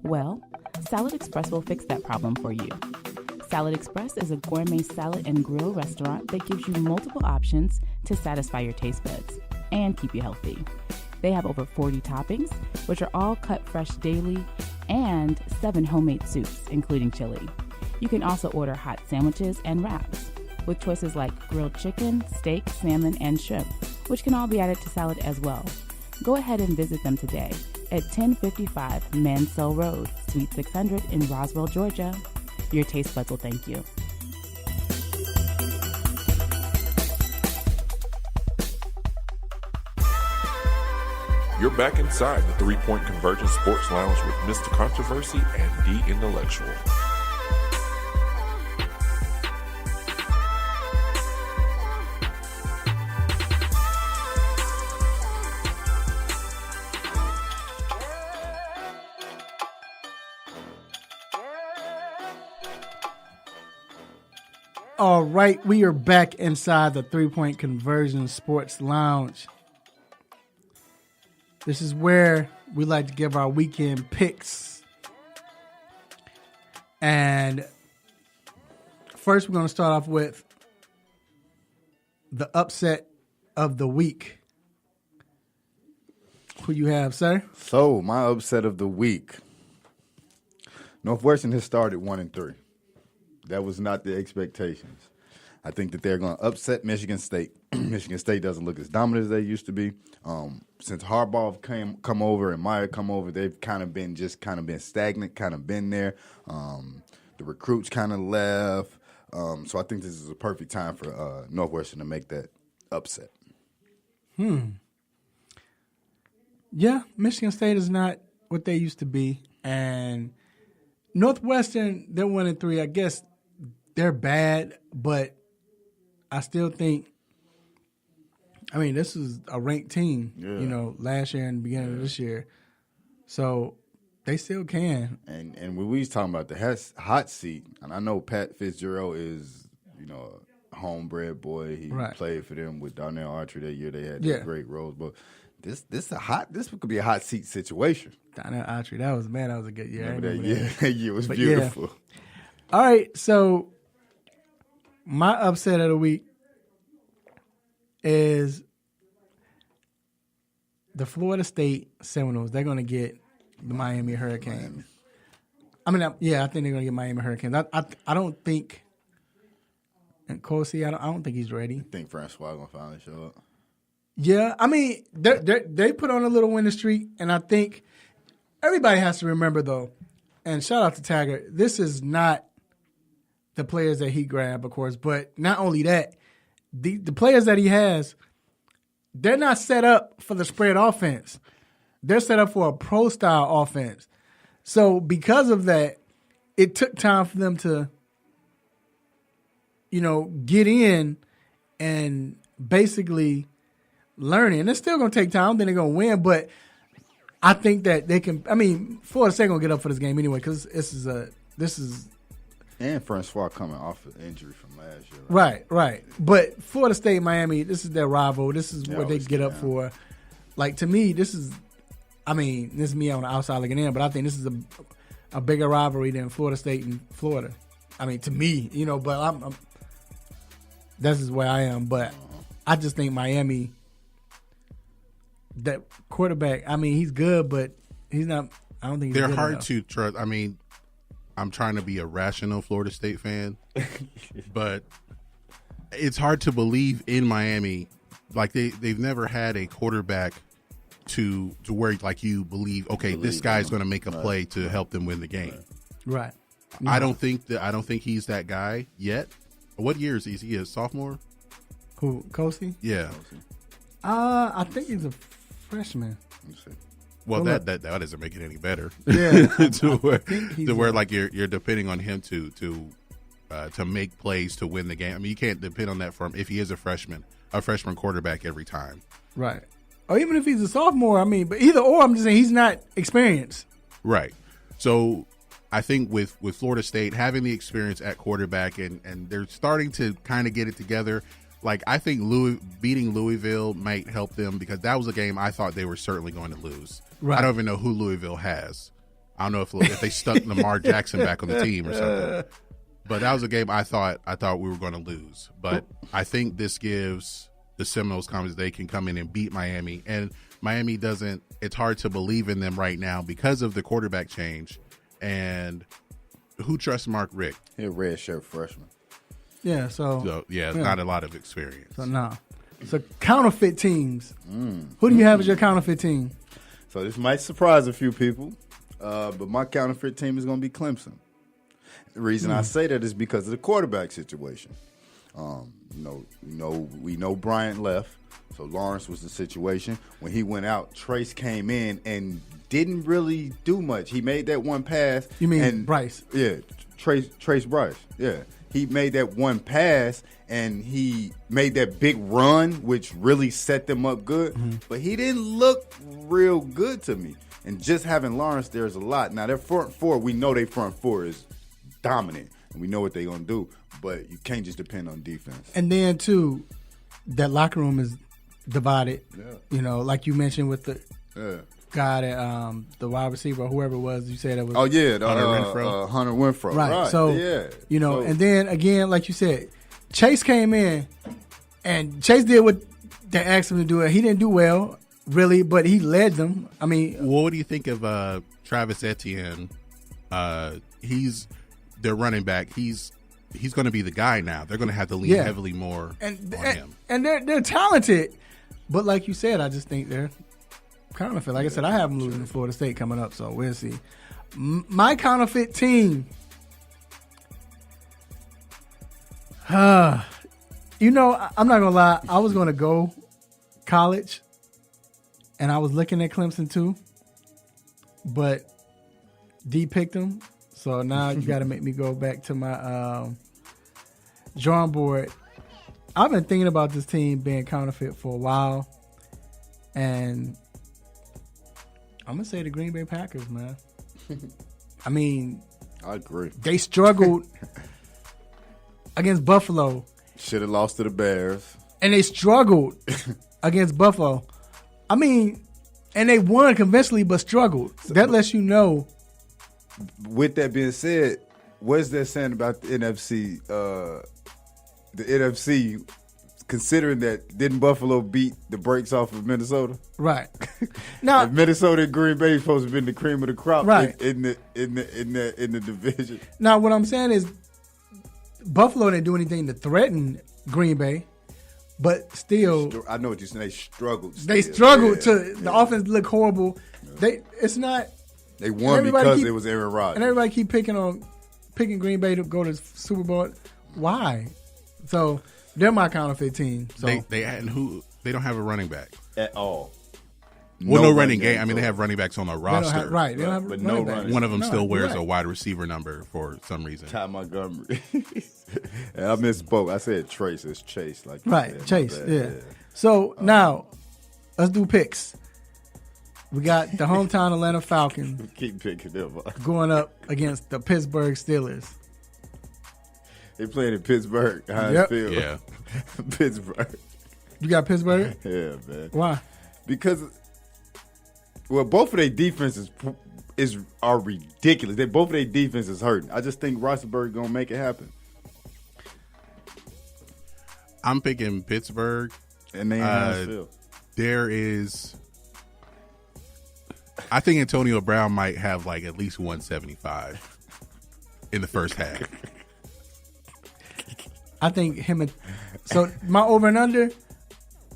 Well, Salad Express will fix that problem for you. Salad Express is a gourmet salad and grill restaurant that gives you multiple options to satisfy your taste buds and keep you healthy. They have over 40 toppings, which are all cut fresh daily, and 7 homemade soups, including chili. You can also order hot sandwiches and wraps, with choices like grilled chicken, steak, salmon, and shrimp, which can all be added to salad as well. Go ahead and visit them today at 1055 Mansell Road, Suite 600 in Roswell, Georgia. Your taste buds will thank you. You're back inside the 3-Point Convergence Sports Lounge with Mr. Controversy and The Intellectual. All right, we are back inside the 3-Point Conversion Sports Lounge. This is where we like to give our weekend picks. And first, we're going to start off with the upset of the week. Who you have, sir? So, my upset of the week. Northwestern has started 1-3. That was not the expectations. I think that they're going to upset Michigan State. Michigan State doesn't look as dominant as they used to be. Since Harbaugh come over and Meyer come over, they've kind of been stagnant, kind of been there. The recruits kind of left. So I think this is a perfect time for Northwestern to make that upset. Yeah, Michigan State is not what they used to be. And Northwestern, they're 1-3. I guess they're bad, but I still think, this is a ranked team, last year and the beginning of this year. So they still can. And when we was talking about the hot seat, and I know Pat Fitzgerald is, a homebred boy. He played for them with Darnell Archer that year. They had that great roles. But this could be a hot seat situation. Darnell Archer, that was a good year. Remember that year? That year was beautiful. Yeah. All right, so my upset of the week is the Florida State Seminoles. They're going to get the Miami Hurricanes. I think they're going to get Miami Hurricanes. I don't think, and Corsi, I don't think he's ready. I think Francois going to finally show up. Yeah, they put on a little winning streak, and I think everybody has to remember, though, and shout out to Taggart, this is not the players that he grabbed, of course, but not only that, the players that he has, they're not set up for the spread offense. They're set up for a pro-style offense. So because of that, it took time for them to, get in and basically learn it. And it's still going to take time. Then they're going to win. But I think that they can. I mean, Florida State going to get up for this game anyway because this is. And Francois coming off an injury from last year. Right. But Florida State, Miami, this is their rival. This is what they get up for. Like, to me, this is me on the outside looking in, but I think this is a bigger rivalry than Florida State and Florida. I mean, to me, but I'm this is where I am. But I just think Miami, that quarterback, I mean, he's good, but he's not. I don't think he's they're good hard enough. to trust. I mean, I'm trying to be a rational Florida State fan, but it's hard to believe in Miami. Like they've never had a quarterback to where like you believe, okay, this guy's going to make a play to help them win the game. Right. No. I don't think he's that guy yet. What year is he? Is he a sophomore? Who, Kosi? Yeah. I think he's a freshman. Well, that doesn't make it any better. Yeah. to where like you're depending on him to make plays to win the game. I mean, you can't depend on that from if he is a freshman quarterback every time. Right. Or even if he's a sophomore, I mean, but either or, I'm just saying he's not experienced. Right. So I think with Florida State having the experience at quarterback and they're starting to kind of get it together. Like, I think beating Louisville might help them because that was a game I thought they were certainly going to lose. Right. I don't even know who Louisville has. I don't know if they stuck Lamar Jackson back on the team or something. But that was a game I thought we were going to lose. But I think this gives the Seminoles confidence they can come in and beat Miami. And Miami doesn't – it's hard to believe in them right now because of the quarterback change. And who trusts Mark Richt? He's a red shirt freshman. Yeah, not a lot of experience. So, no. So, counterfeit teams. Who do you have as your counterfeit team? So, this might surprise a few people, but my counterfeit team is going to be Clemson. The reason I say that is because of the quarterback situation. We know Bryant left, so Lawrence was the situation. When he went out, Trace came in and didn't really do much. He made that one pass. You mean Bryce? Yeah, Trace Bryce. Yeah. He made that one pass, and he made that big run, which really set them up good. Mm-hmm. But he didn't look real good to me. And just having Lawrence there is a lot. Now, their front four, we know their front four is dominant, and we know what they're going to do. But you can't just depend on defense. And then, too, that locker room is divided. Yeah. Like you mentioned with the guy that the wide receiver or whoever it was, you said that was Hunter Renfrow. Hunter Renfrow. Right. So, and then again, like you said, Chase came in and Chase did what they asked him to do. He didn't do well, really, but he led them. I mean, what do you think of Travis Etienne? He's their running back. He's going to be the guy now. They're going to have to lean heavily more on him. And they're talented, but like you said, I just think they're counterfeit. Like I said, I have them losing to Florida State coming up, so we'll see. My counterfeit team. I'm not gonna lie. I was gonna go college, and I was looking at Clemson too, but D picked them. So now you got to make me go back to my drawing board. I've been thinking about this team being counterfeit for a while, and I'm gonna say the Green Bay Packers, man. I mean, I agree. They struggled against Buffalo. Should have lost to the Bears. And they struggled against Buffalo. I mean, and they won convincingly, but struggled. That lets you know. With that being said, what's that saying about the NFC? The NFC, considering that didn't Buffalo beat the brakes off of Minnesota? Right. Now, Minnesota and Green Bay supposed to be the cream of the crop, right, in the division. Now, what I'm saying is, Buffalo didn't do anything to threaten Green Bay, but still, I know what you're saying. They struggled. They struggled the offense looked horrible. Yeah. It's not. They won because it was Aaron Rodgers. And everybody keep picking Green Bay to go to Super Bowl. Why? So they're my counterfeit team. So they don't have a running back at all. no running game. I mean, they have running backs on the roster. They don't have but running no backs. running. One of them still wears right. a wide receiver number for some reason. Ty Montgomery. And I misspoke. I said Trace. It's Chase. Like Right, Chase. Yeah. So now, let's do picks. We got the hometown Atlanta Falcons Keep picking them up. going up against the Pittsburgh Steelers. They playing in Pittsburgh. Heinz Yep. Field. Yeah. Pittsburgh. You got Pittsburgh? Yeah, man. Why? Because, both of their defenses are ridiculous. Both of their defenses hurting. I just think Roethlisberger gonna make it happen. I'm picking Pittsburgh. And they Heinz Field. There is. I think Antonio Brown might have like at least 175 in the first half. I think him and so my over and under,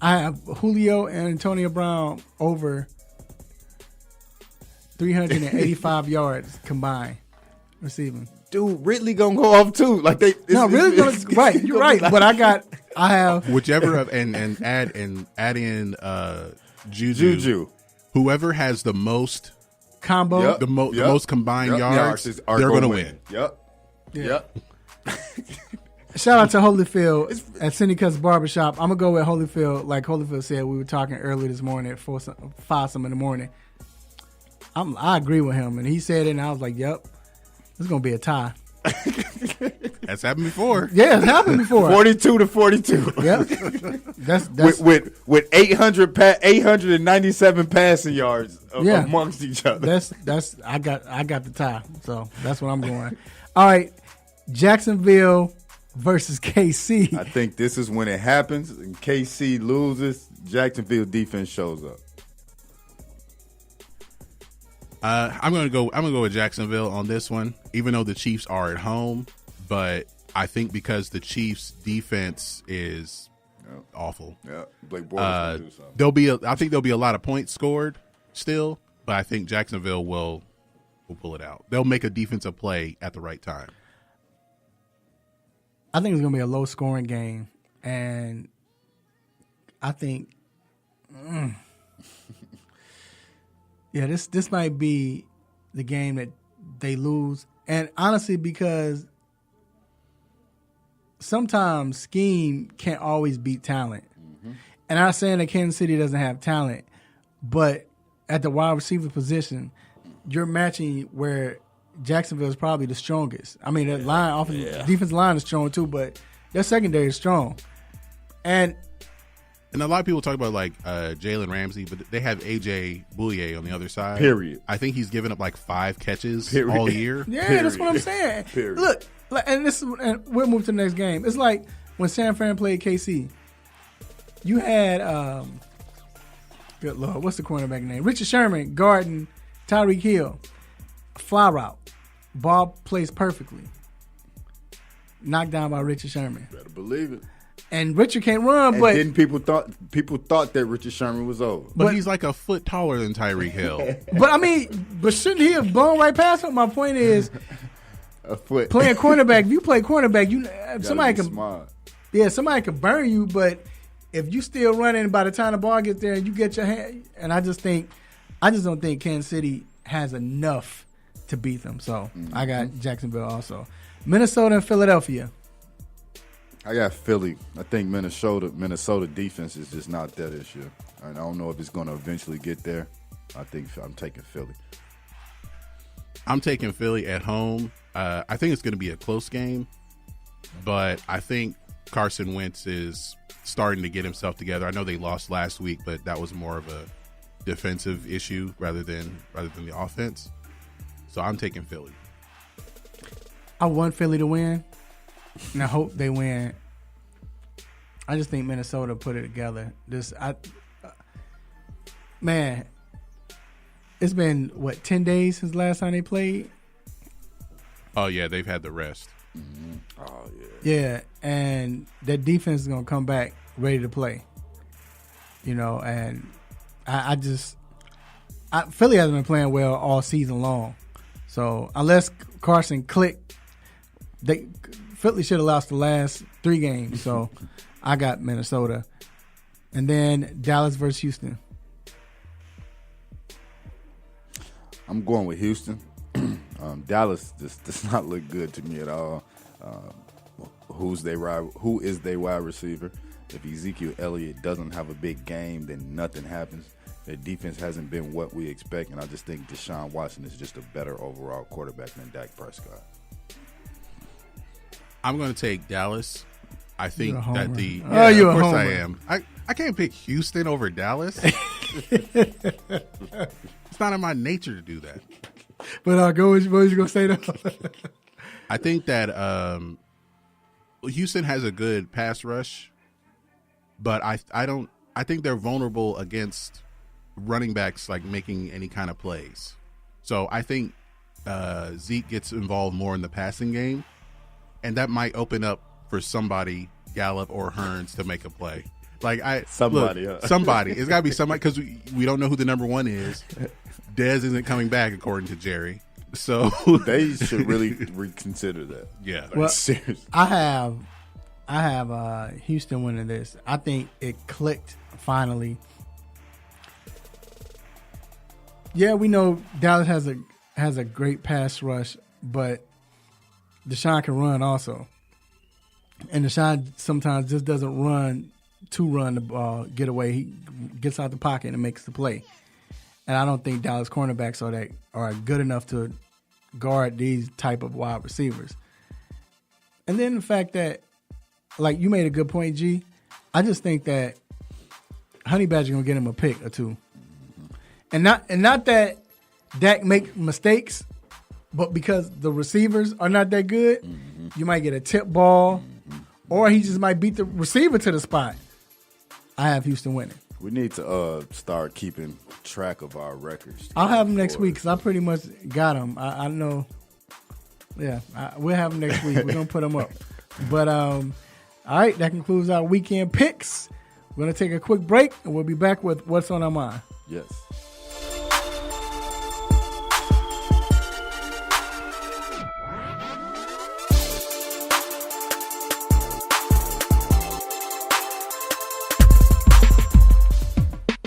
I have Julio and Antonio Brown over 385 yards combined receiving. Dude, Ridley gonna go off too. Like they Ridley gonna right. You're right, but I have whichever of and add in Juju. Whoever has the most combo, the most combined yards, they're going to win. Yep. Shout out to Holyfield at Cindy Cuts Barbershop. I'm gonna go with Holyfield. Like Holyfield said, we were talking earlier this morning at 5 some in the morning. I agree with him, and he said it, and I was like, "Yep, this is gonna be a tie." That's happened before. Yeah, it's happened before. 42-42. Yep. That's with 897 passing yards amongst each other. That's I got the tie. So that's what I'm going. All right, Jacksonville versus KC. I think this is when it happens and KC loses, Jacksonville defense shows up. I'm gonna go with Jacksonville on this one, even though the Chiefs are at home. But I think because the Chiefs' defense is awful, Blake Bortles do something. I think there'll be a lot of points scored still, but I think Jacksonville will pull it out. They'll make a defensive play at the right time. I think it's gonna be a low scoring game, and I think. Yeah, this might be the game that they lose. And honestly, because sometimes scheme can't always beat talent. Mm-hmm. And I'm not saying that Kansas City doesn't have talent, but at the wide receiver position, you're matching where Jacksonville is probably the strongest. I mean, that defensive line is strong too, but their secondary is strong. And a lot of people talk about like Jalen Ramsey, but they have A.J. Bouye on the other side. Period. I think he's given up like 5 catches Period. all year. Yeah, Period. that's what I'm saying. Period. Look, and we'll move to the next game. It's like when San Fran played KC. You had, good Lord, what's the cornerback name? Richard Sherman guarding Tyreek Hill. Fly route. Ball placed perfectly. Knocked down by Richard Sherman. Better believe it. And Richard can't run, and but didn't people thought that Richard Sherman was over. But he's like a foot taller than Tyreek Hill. But shouldn't he have blown right past him? My point is, a foot playing cornerback. If you play cornerback, somebody can smart. Yeah, somebody can burn you. But if you still running, by the time the ball gets there, and you get your hand, and I just don't think Kansas City has enough to beat them. So I got Jacksonville also. Minnesota and Philadelphia. I got Philly. I think Minnesota defense is just not there this year. And I don't know if it's going to eventually get there. I think I'm taking Philly. I'm taking Philly at home. I think it's going to be a close game, but I think Carson Wentz is starting to get himself together. I know they lost last week, but that was more of a defensive issue rather than the offense. So I'm taking Philly. I want Philly to win, and I hope they win. I just think Minnesota put it together. Man, it's been 10 days since last time they played. Oh yeah, they've had the rest. Mm-hmm. Oh yeah. Yeah, and that defense is gonna come back ready to play. And Philly hasn't been playing well all season long. So unless Carson clicked, Philly should have lost the last 3 games. So I got Minnesota. And then Dallas versus Houston. I'm going with Houston. Dallas just does not look good to me at all. Who is their wide receiver? If Ezekiel Elliott doesn't have a big game, then nothing happens. Their defense hasn't been what we expect, and I just think Deshaun Watson is just a better overall quarterback than Dak Prescott. I'm going to take Dallas. I think that the of course I am. I can't pick Houston over Dallas. It's not in my nature to do that. But what was you gonna say though? I think that Houston has a good pass rush, but I think they're vulnerable against running backs like making any kind of plays. So I think Zeke gets involved more in the passing game, and that might open up for somebody, Gallup or Hearns, to make a play. Somebody. It's got to be somebody, because we don't know who the number one is. Dez isn't coming back, according to Jerry. So they should really reconsider that. Yeah. Well, seriously. I have Houston winning this. I think it clicked finally. Yeah, we know Dallas has a great pass rush, but Deshaun can run also. And Deshaun sometimes just doesn't run the ball, get away. He gets out the pocket and makes the play. And I don't think Dallas cornerbacks are good enough to guard these type of wide receivers. And then the fact that, like you made a good point, G. I just think that Honey Badger gonna get him a pick or two, and not that Dak make mistakes, but because the receivers are not that good, you might get a tip ball, or he just might beat the receiver to the spot. I have Houston winning. We need to start keeping track of our records. I'll have them next week because I pretty much got them. I know. Yeah, we'll have them next week. We're going to put them up. But, all right, that concludes our weekend picks. We're going to take a quick break, and we'll be back with What's on Our Mind. Yes.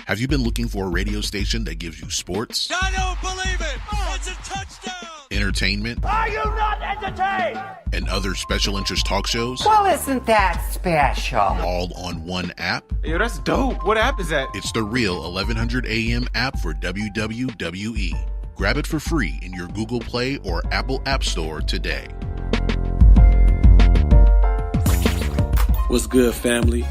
Have you been looking for a radio station that gives you sports? I don't believe it! It's a touchdown! Entertainment? Are you not entertained? And other special interest talk shows? Well, isn't that special? All on one app? Yo, that's dope. What app is that? It's the Real 1100 AM app for WWE. Grab it for free in your Google Play or Apple App Store today. What's good, family?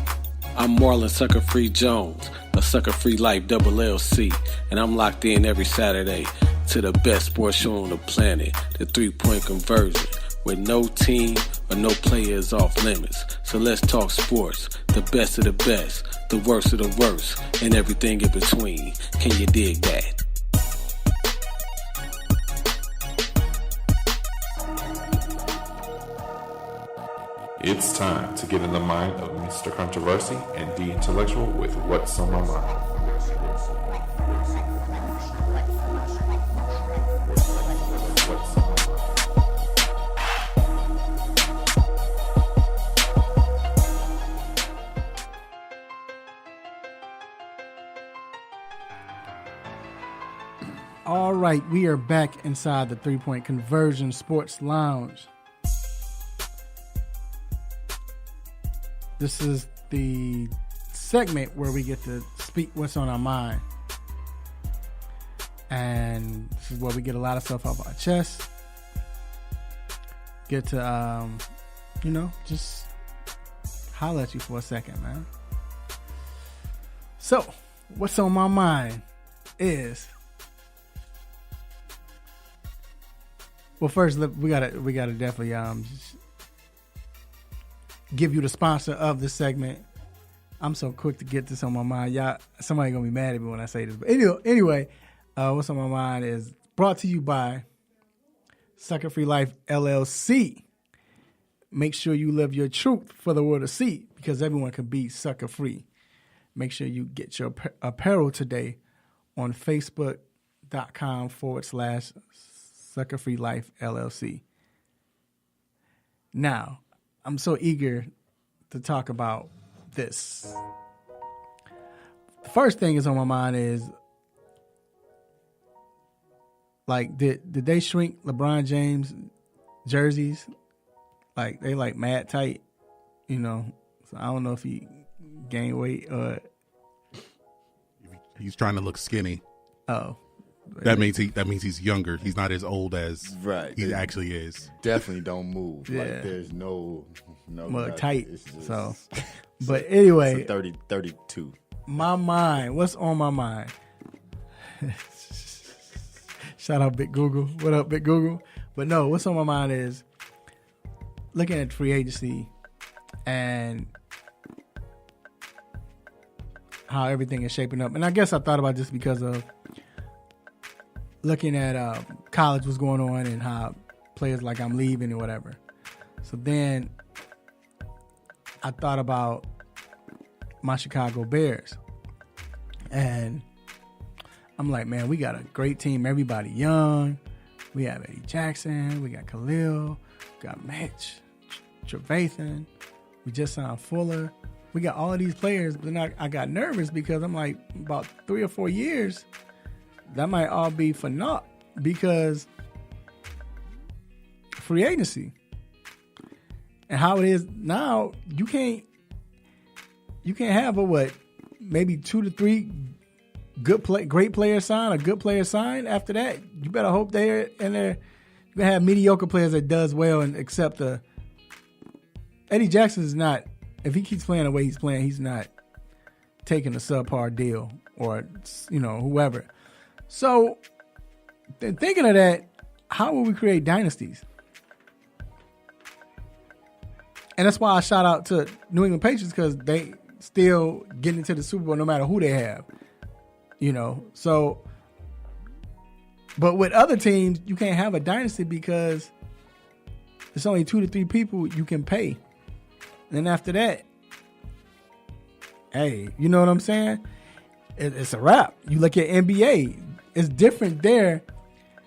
I'm Marlon Sucker Free Jones, a Sucker Free Life LLC, and I'm locked in every Saturday to the best sports show on the planet, the 3-Point Conversion, where no team or no player is off limits. So let's talk sports, the best of the best, the worst of the worst, and everything in between. Can you dig that? It's time to get in the mind of Mr. Controversy and the Intellectual with What's on My Mind. All right, we are back inside the 3-Point Conversion Sports Lounge. This is the segment where we get to speak what's on our mind. And this is where we get a lot of stuff off our chest. Get to, just holler at you for a second, man. So, what's on my mind is... Well, first, we gotta definitely give you the sponsor of this segment. I'm so quick to get this on my mind. Y'all, somebody gonna be mad at me when I say this. But anyway, what's on my mind is brought to you by Sucker Free Life LLC. Make sure you live your truth for the world to see, because everyone can be sucker free. Make sure you get your apparel today on Facebook.com/Sucker Free Life LLC. Now, I'm so eager to talk about this. The first thing is on my mind is Like, did they shrink LeBron James jerseys? Like, they like mad tight, you know. So I don't know if he gained weight or he's trying to look skinny. Oh. That means he's younger. He's not as old as he actually is. Definitely don't move. Yeah. Like there's no tight. So, but anyway, 32. My mind. What's on my mind? Shout out Big Google. What up, Big Google? But no, what's on my mind is looking at free agency and how everything is shaping up. And I guess I thought about this because of looking at college, what's going on, and how players like I'm leaving and whatever. So then I thought about my Chicago Bears. And I'm like, man, we got a great team. Everybody young. We have Eddie Jackson. We got Khalil. We got Mitch, Trevathan. We just signed Fuller. We got all of these players. But then I got nervous because I'm like, about 3 or 4 years, that might all be for naught because free agency and how it is now, you can't have maybe 2 to 3 great players sign, a good player sign. After that, you better hope they're in there. You're gonna have mediocre players that does well and accept Eddie Jackson is not. If he keeps playing the way he's playing, he's not taking a subpar deal or whoever. So, then thinking of that, how will we create dynasties? And that's why I shout out to New England Patriots because they still getting into the Super Bowl no matter who they have. So, but with other teams, you can't have a dynasty because it's only 2 to 3 people you can pay. And then after that, hey, you know what I'm saying? It's a wrap. You look at NBA. It's different there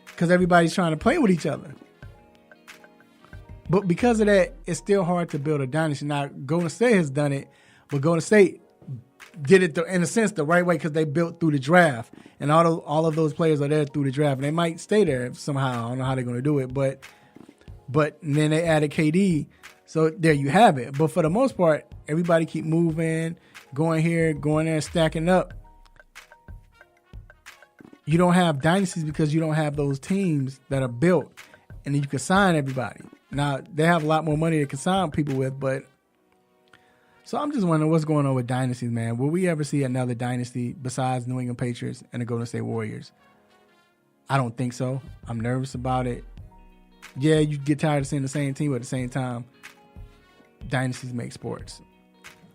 because everybody's trying to play with each other. But because of that, it's still hard to build a dynasty. Now, Golden State has done it, but Golden State did it, in a sense, the right way because they built through the draft. And all of those players are there through the draft. And they might stay there somehow. I don't know how they're going to do it. But then they added KD. So there you have it. But for the most part, everybody keep moving, going here, going there, stacking up. You don't have dynasties because you don't have those teams that are built and then you can sign everybody. Now, they have a lot more money they can sign people with, but so I'm just wondering what's going on with dynasties, man. Will we ever see another dynasty besides New England Patriots and the Golden State Warriors? I don't think so. I'm nervous about it. Yeah, you get tired of seeing the same team, but at the same time, dynasties make sports.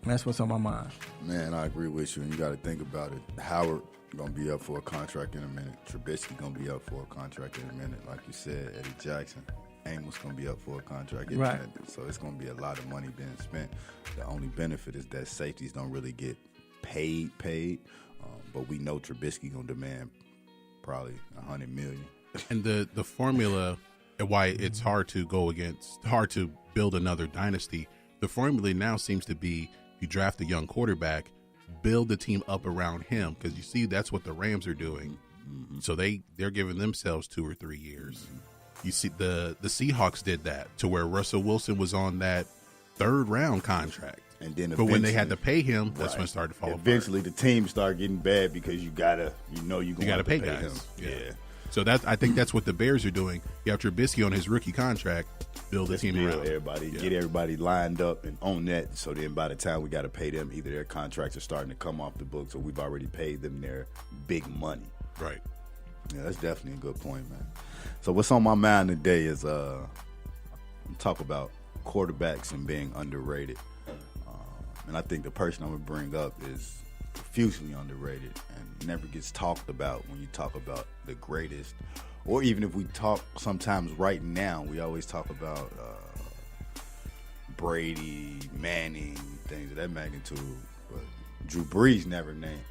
That's what's on my mind. Man, I agree with you, and you got to think about it. Howard going to be up for a contract in a minute. Trubisky going to be up for a contract in a minute. Like you said, Eddie Jackson, Amos going to be up for a contract in a minute. So it's going to be a lot of money being spent. The only benefit is that safeties don't really get paid. But we know Trubisky going to demand probably $100 million. And the formula and why it's hard to build another dynasty, the formula now seems to be you draft a young quarterback, build the team up around him, because you see that's what the Rams are doing. Mm-hmm. So they're giving themselves 2 or 3 years. Mm-hmm. You see the Seahawks did that to where Russell Wilson was on that 3rd round contract. And then but when they had to pay him, that's when it started to fall eventually apart. The team started getting bad because you gotta pay guys. Him. Yeah. So I think that's what the Bears are doing. You have Trubisky on his rookie contract, build the team around everybody, get everybody lined up and on that. So then by the time we got to pay them, either their contracts are starting to come off the books, or we've already paid them their big money. Right. Yeah, that's definitely a good point, man. So what's on my mind today is talk about quarterbacks and being underrated. And I think the person I'm gonna bring up is profusely underrated and never gets talked about when you talk about the greatest, or even if we talk sometimes right now, we always talk about Brady, Manning, things of that magnitude, but Drew Brees'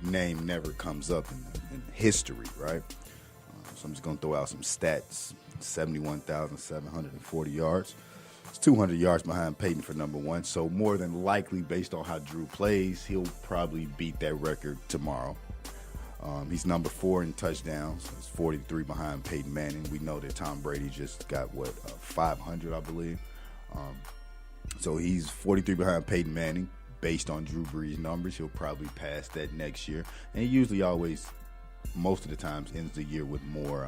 name never comes up in history, right? So I'm just gonna throw out some stats: 71,740 yards. It's 200 yards behind Peyton for number 1, so more than likely, based on how Drew plays, he'll probably beat that record tomorrow. He's number 4 in touchdowns. He's 43 behind Peyton Manning. We know that Tom Brady just got, 500, I believe. So he's 43 behind Peyton Manning. Based on Drew Brees' numbers, he'll probably pass that next year. And he usually always, most of the times, ends the year with more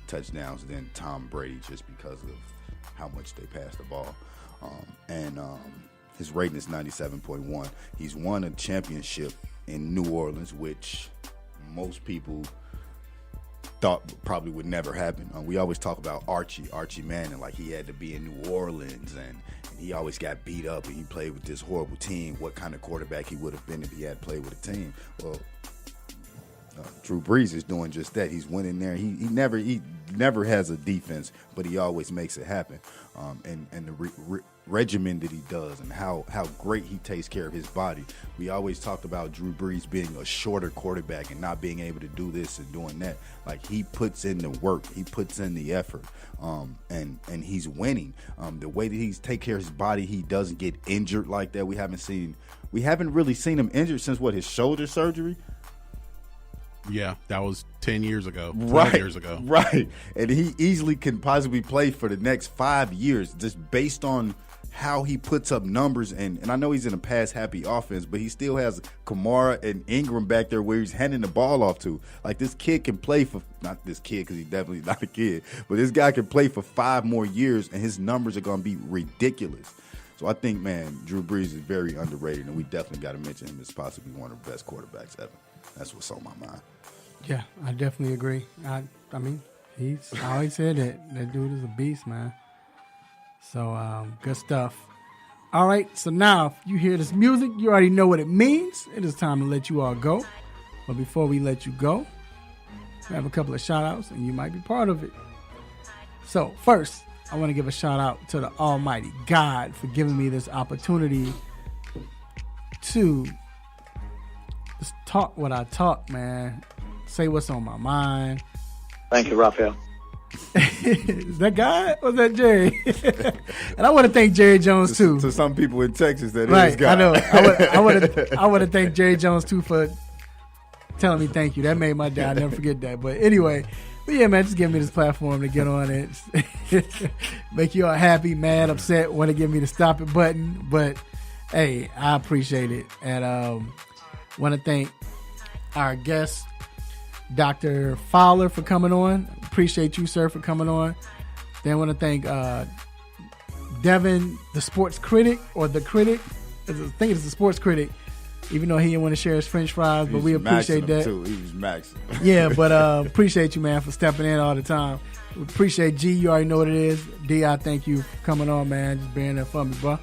touchdowns than Tom Brady just because of how much they pass the ball. His rating is 97.1. He's won a championship in New Orleans, which most people thought probably would never happen. We always talk about Archie Manning, like he had to be in New Orleans and he always got beat up and he played with this horrible team. What kind of quarterback he would have been if he had played with a team? Well, Drew Brees is doing just that. He's winning there. He never has a defense, but he always makes it happen. And the regimen that he does and how great he takes care of his body. We always talked about Drew Brees being a shorter quarterback and not being able to do this and doing that. Like, he puts in the work, he puts in the effort, and he's winning. The way that he's take care of his body, he doesn't get injured like that. We haven't really seen him injured since his shoulder surgery. Yeah, that was 10 years ago, 12 right, years ago. Right. And he easily can possibly play for the next 5 years just based on how he puts up numbers. And I know he's in a pass-happy offense, but he still has Kamara and Ingram back there where he's handing the ball off to. Like, this kid can play for – not this kid because he's definitely not a kid, but this guy can play for 5 more years, and his numbers are going to be ridiculous. So I think, man, Drew Brees is very underrated, and we definitely got to mention him as possibly one of the best quarterbacks ever. That's what's on my mind. Yeah, I definitely agree. I mean, I always said that dude is a beast, man. So, good stuff. All right, so now if you hear this music, you already know what it means. It is time to let you all go. But before we let you go, we have a couple of shout-outs, and you might be part of it. So, first, I want to give a shout-out to the Almighty God for giving me this opportunity to just talk what I talk, man. Say what's on my mind. Thank you, Raphael. Is that God or is that Jerry? And I want to thank Jerry Jones too. To some people in Texas, that right, is God. I know. I want to thank Jerry Jones too for telling me thank you. That made my day. I'll never forget that. But anyway, yeah, man, just give me this platform to get on it. Make you all happy, mad, upset, want to give me the stop it button. But hey, I appreciate it. And want to thank our guest, Dr. Fowler, for coming on. Appreciate you, sir, for coming on. Then want to thank Devin, the sports critic, or the critic. I think it's the sports critic, even though he didn't want to share his French fries, but we appreciate that. Too. He was maxing. Yeah, but appreciate you, man, for stepping in all the time. We appreciate G. You already know what it is. D, I thank you for coming on, man. Just being there for me, bro.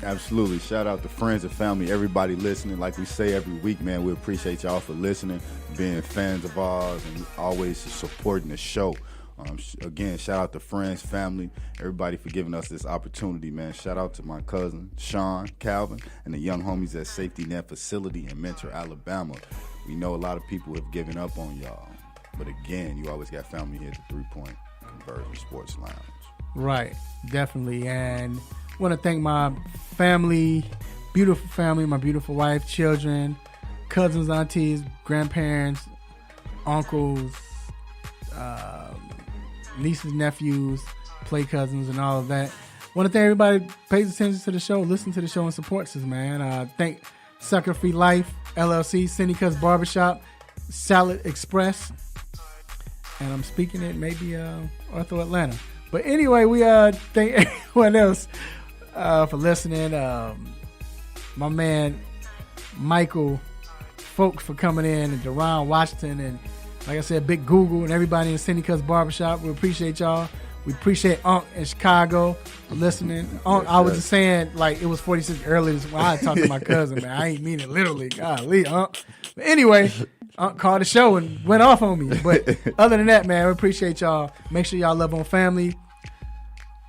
Absolutely. Shout out to friends and family, everybody listening. Like we say every week, man, we appreciate y'all for listening, being fans of ours, and always supporting the show. Again, shout out to friends, family, everybody for giving us this opportunity, man. Shout out to my cousin, Sean, Calvin, and the young homies at Safety Net Facility in Mentor, Alabama. We know a lot of people have given up on y'all, but again, you always got family here at the 3 Point Conversion Sports Lounge. Right, definitely. And I want to thank my family, my beautiful wife, children, cousins, aunties, grandparents, uncles, nieces, nephews, play cousins, and all of that. I want to thank everybody who pays attention to the show, listen to the show, and supports us, man. Thank Sucker Free Life, LLC, Cindy Cuts Barbershop, Salad Express, and I'm speaking at maybe Ortho Atlanta. But anyway, we thank everyone else for listening. My man Michael Folks for coming in, and Deron Washington, and like I said, Big Google, and everybody in Cindy Cuts Barbershop. We appreciate y'all. We appreciate Unc in Chicago for listening. Unc, I was just saying, like, it was 46 earlier this morning. I talked to my cousin, man. I ain't mean it literally. Golly, Unc. But anyway, Unc called the show and went off on me. But other than that, man, we appreciate y'all. Make sure y'all love on family.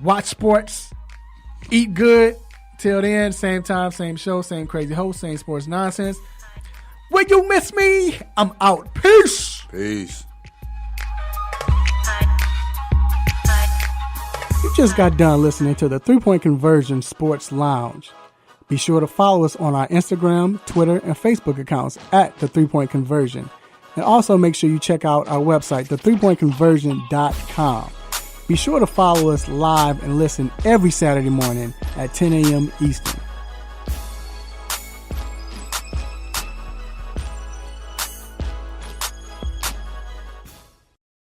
Watch sports. Eat good. Till then, same time, same show, same crazy host, same sports nonsense. Will you miss me? I'm out. Peace. Peace. You just got done listening to the 3 Point Conversion Sports Lounge. Be sure to follow us on our Instagram, Twitter, and Facebook accounts at the 3 Point Conversion. And also make sure you check out our website, the3pointconversion.com. Be sure to follow us live and listen every Saturday morning at 10 a.m. Eastern.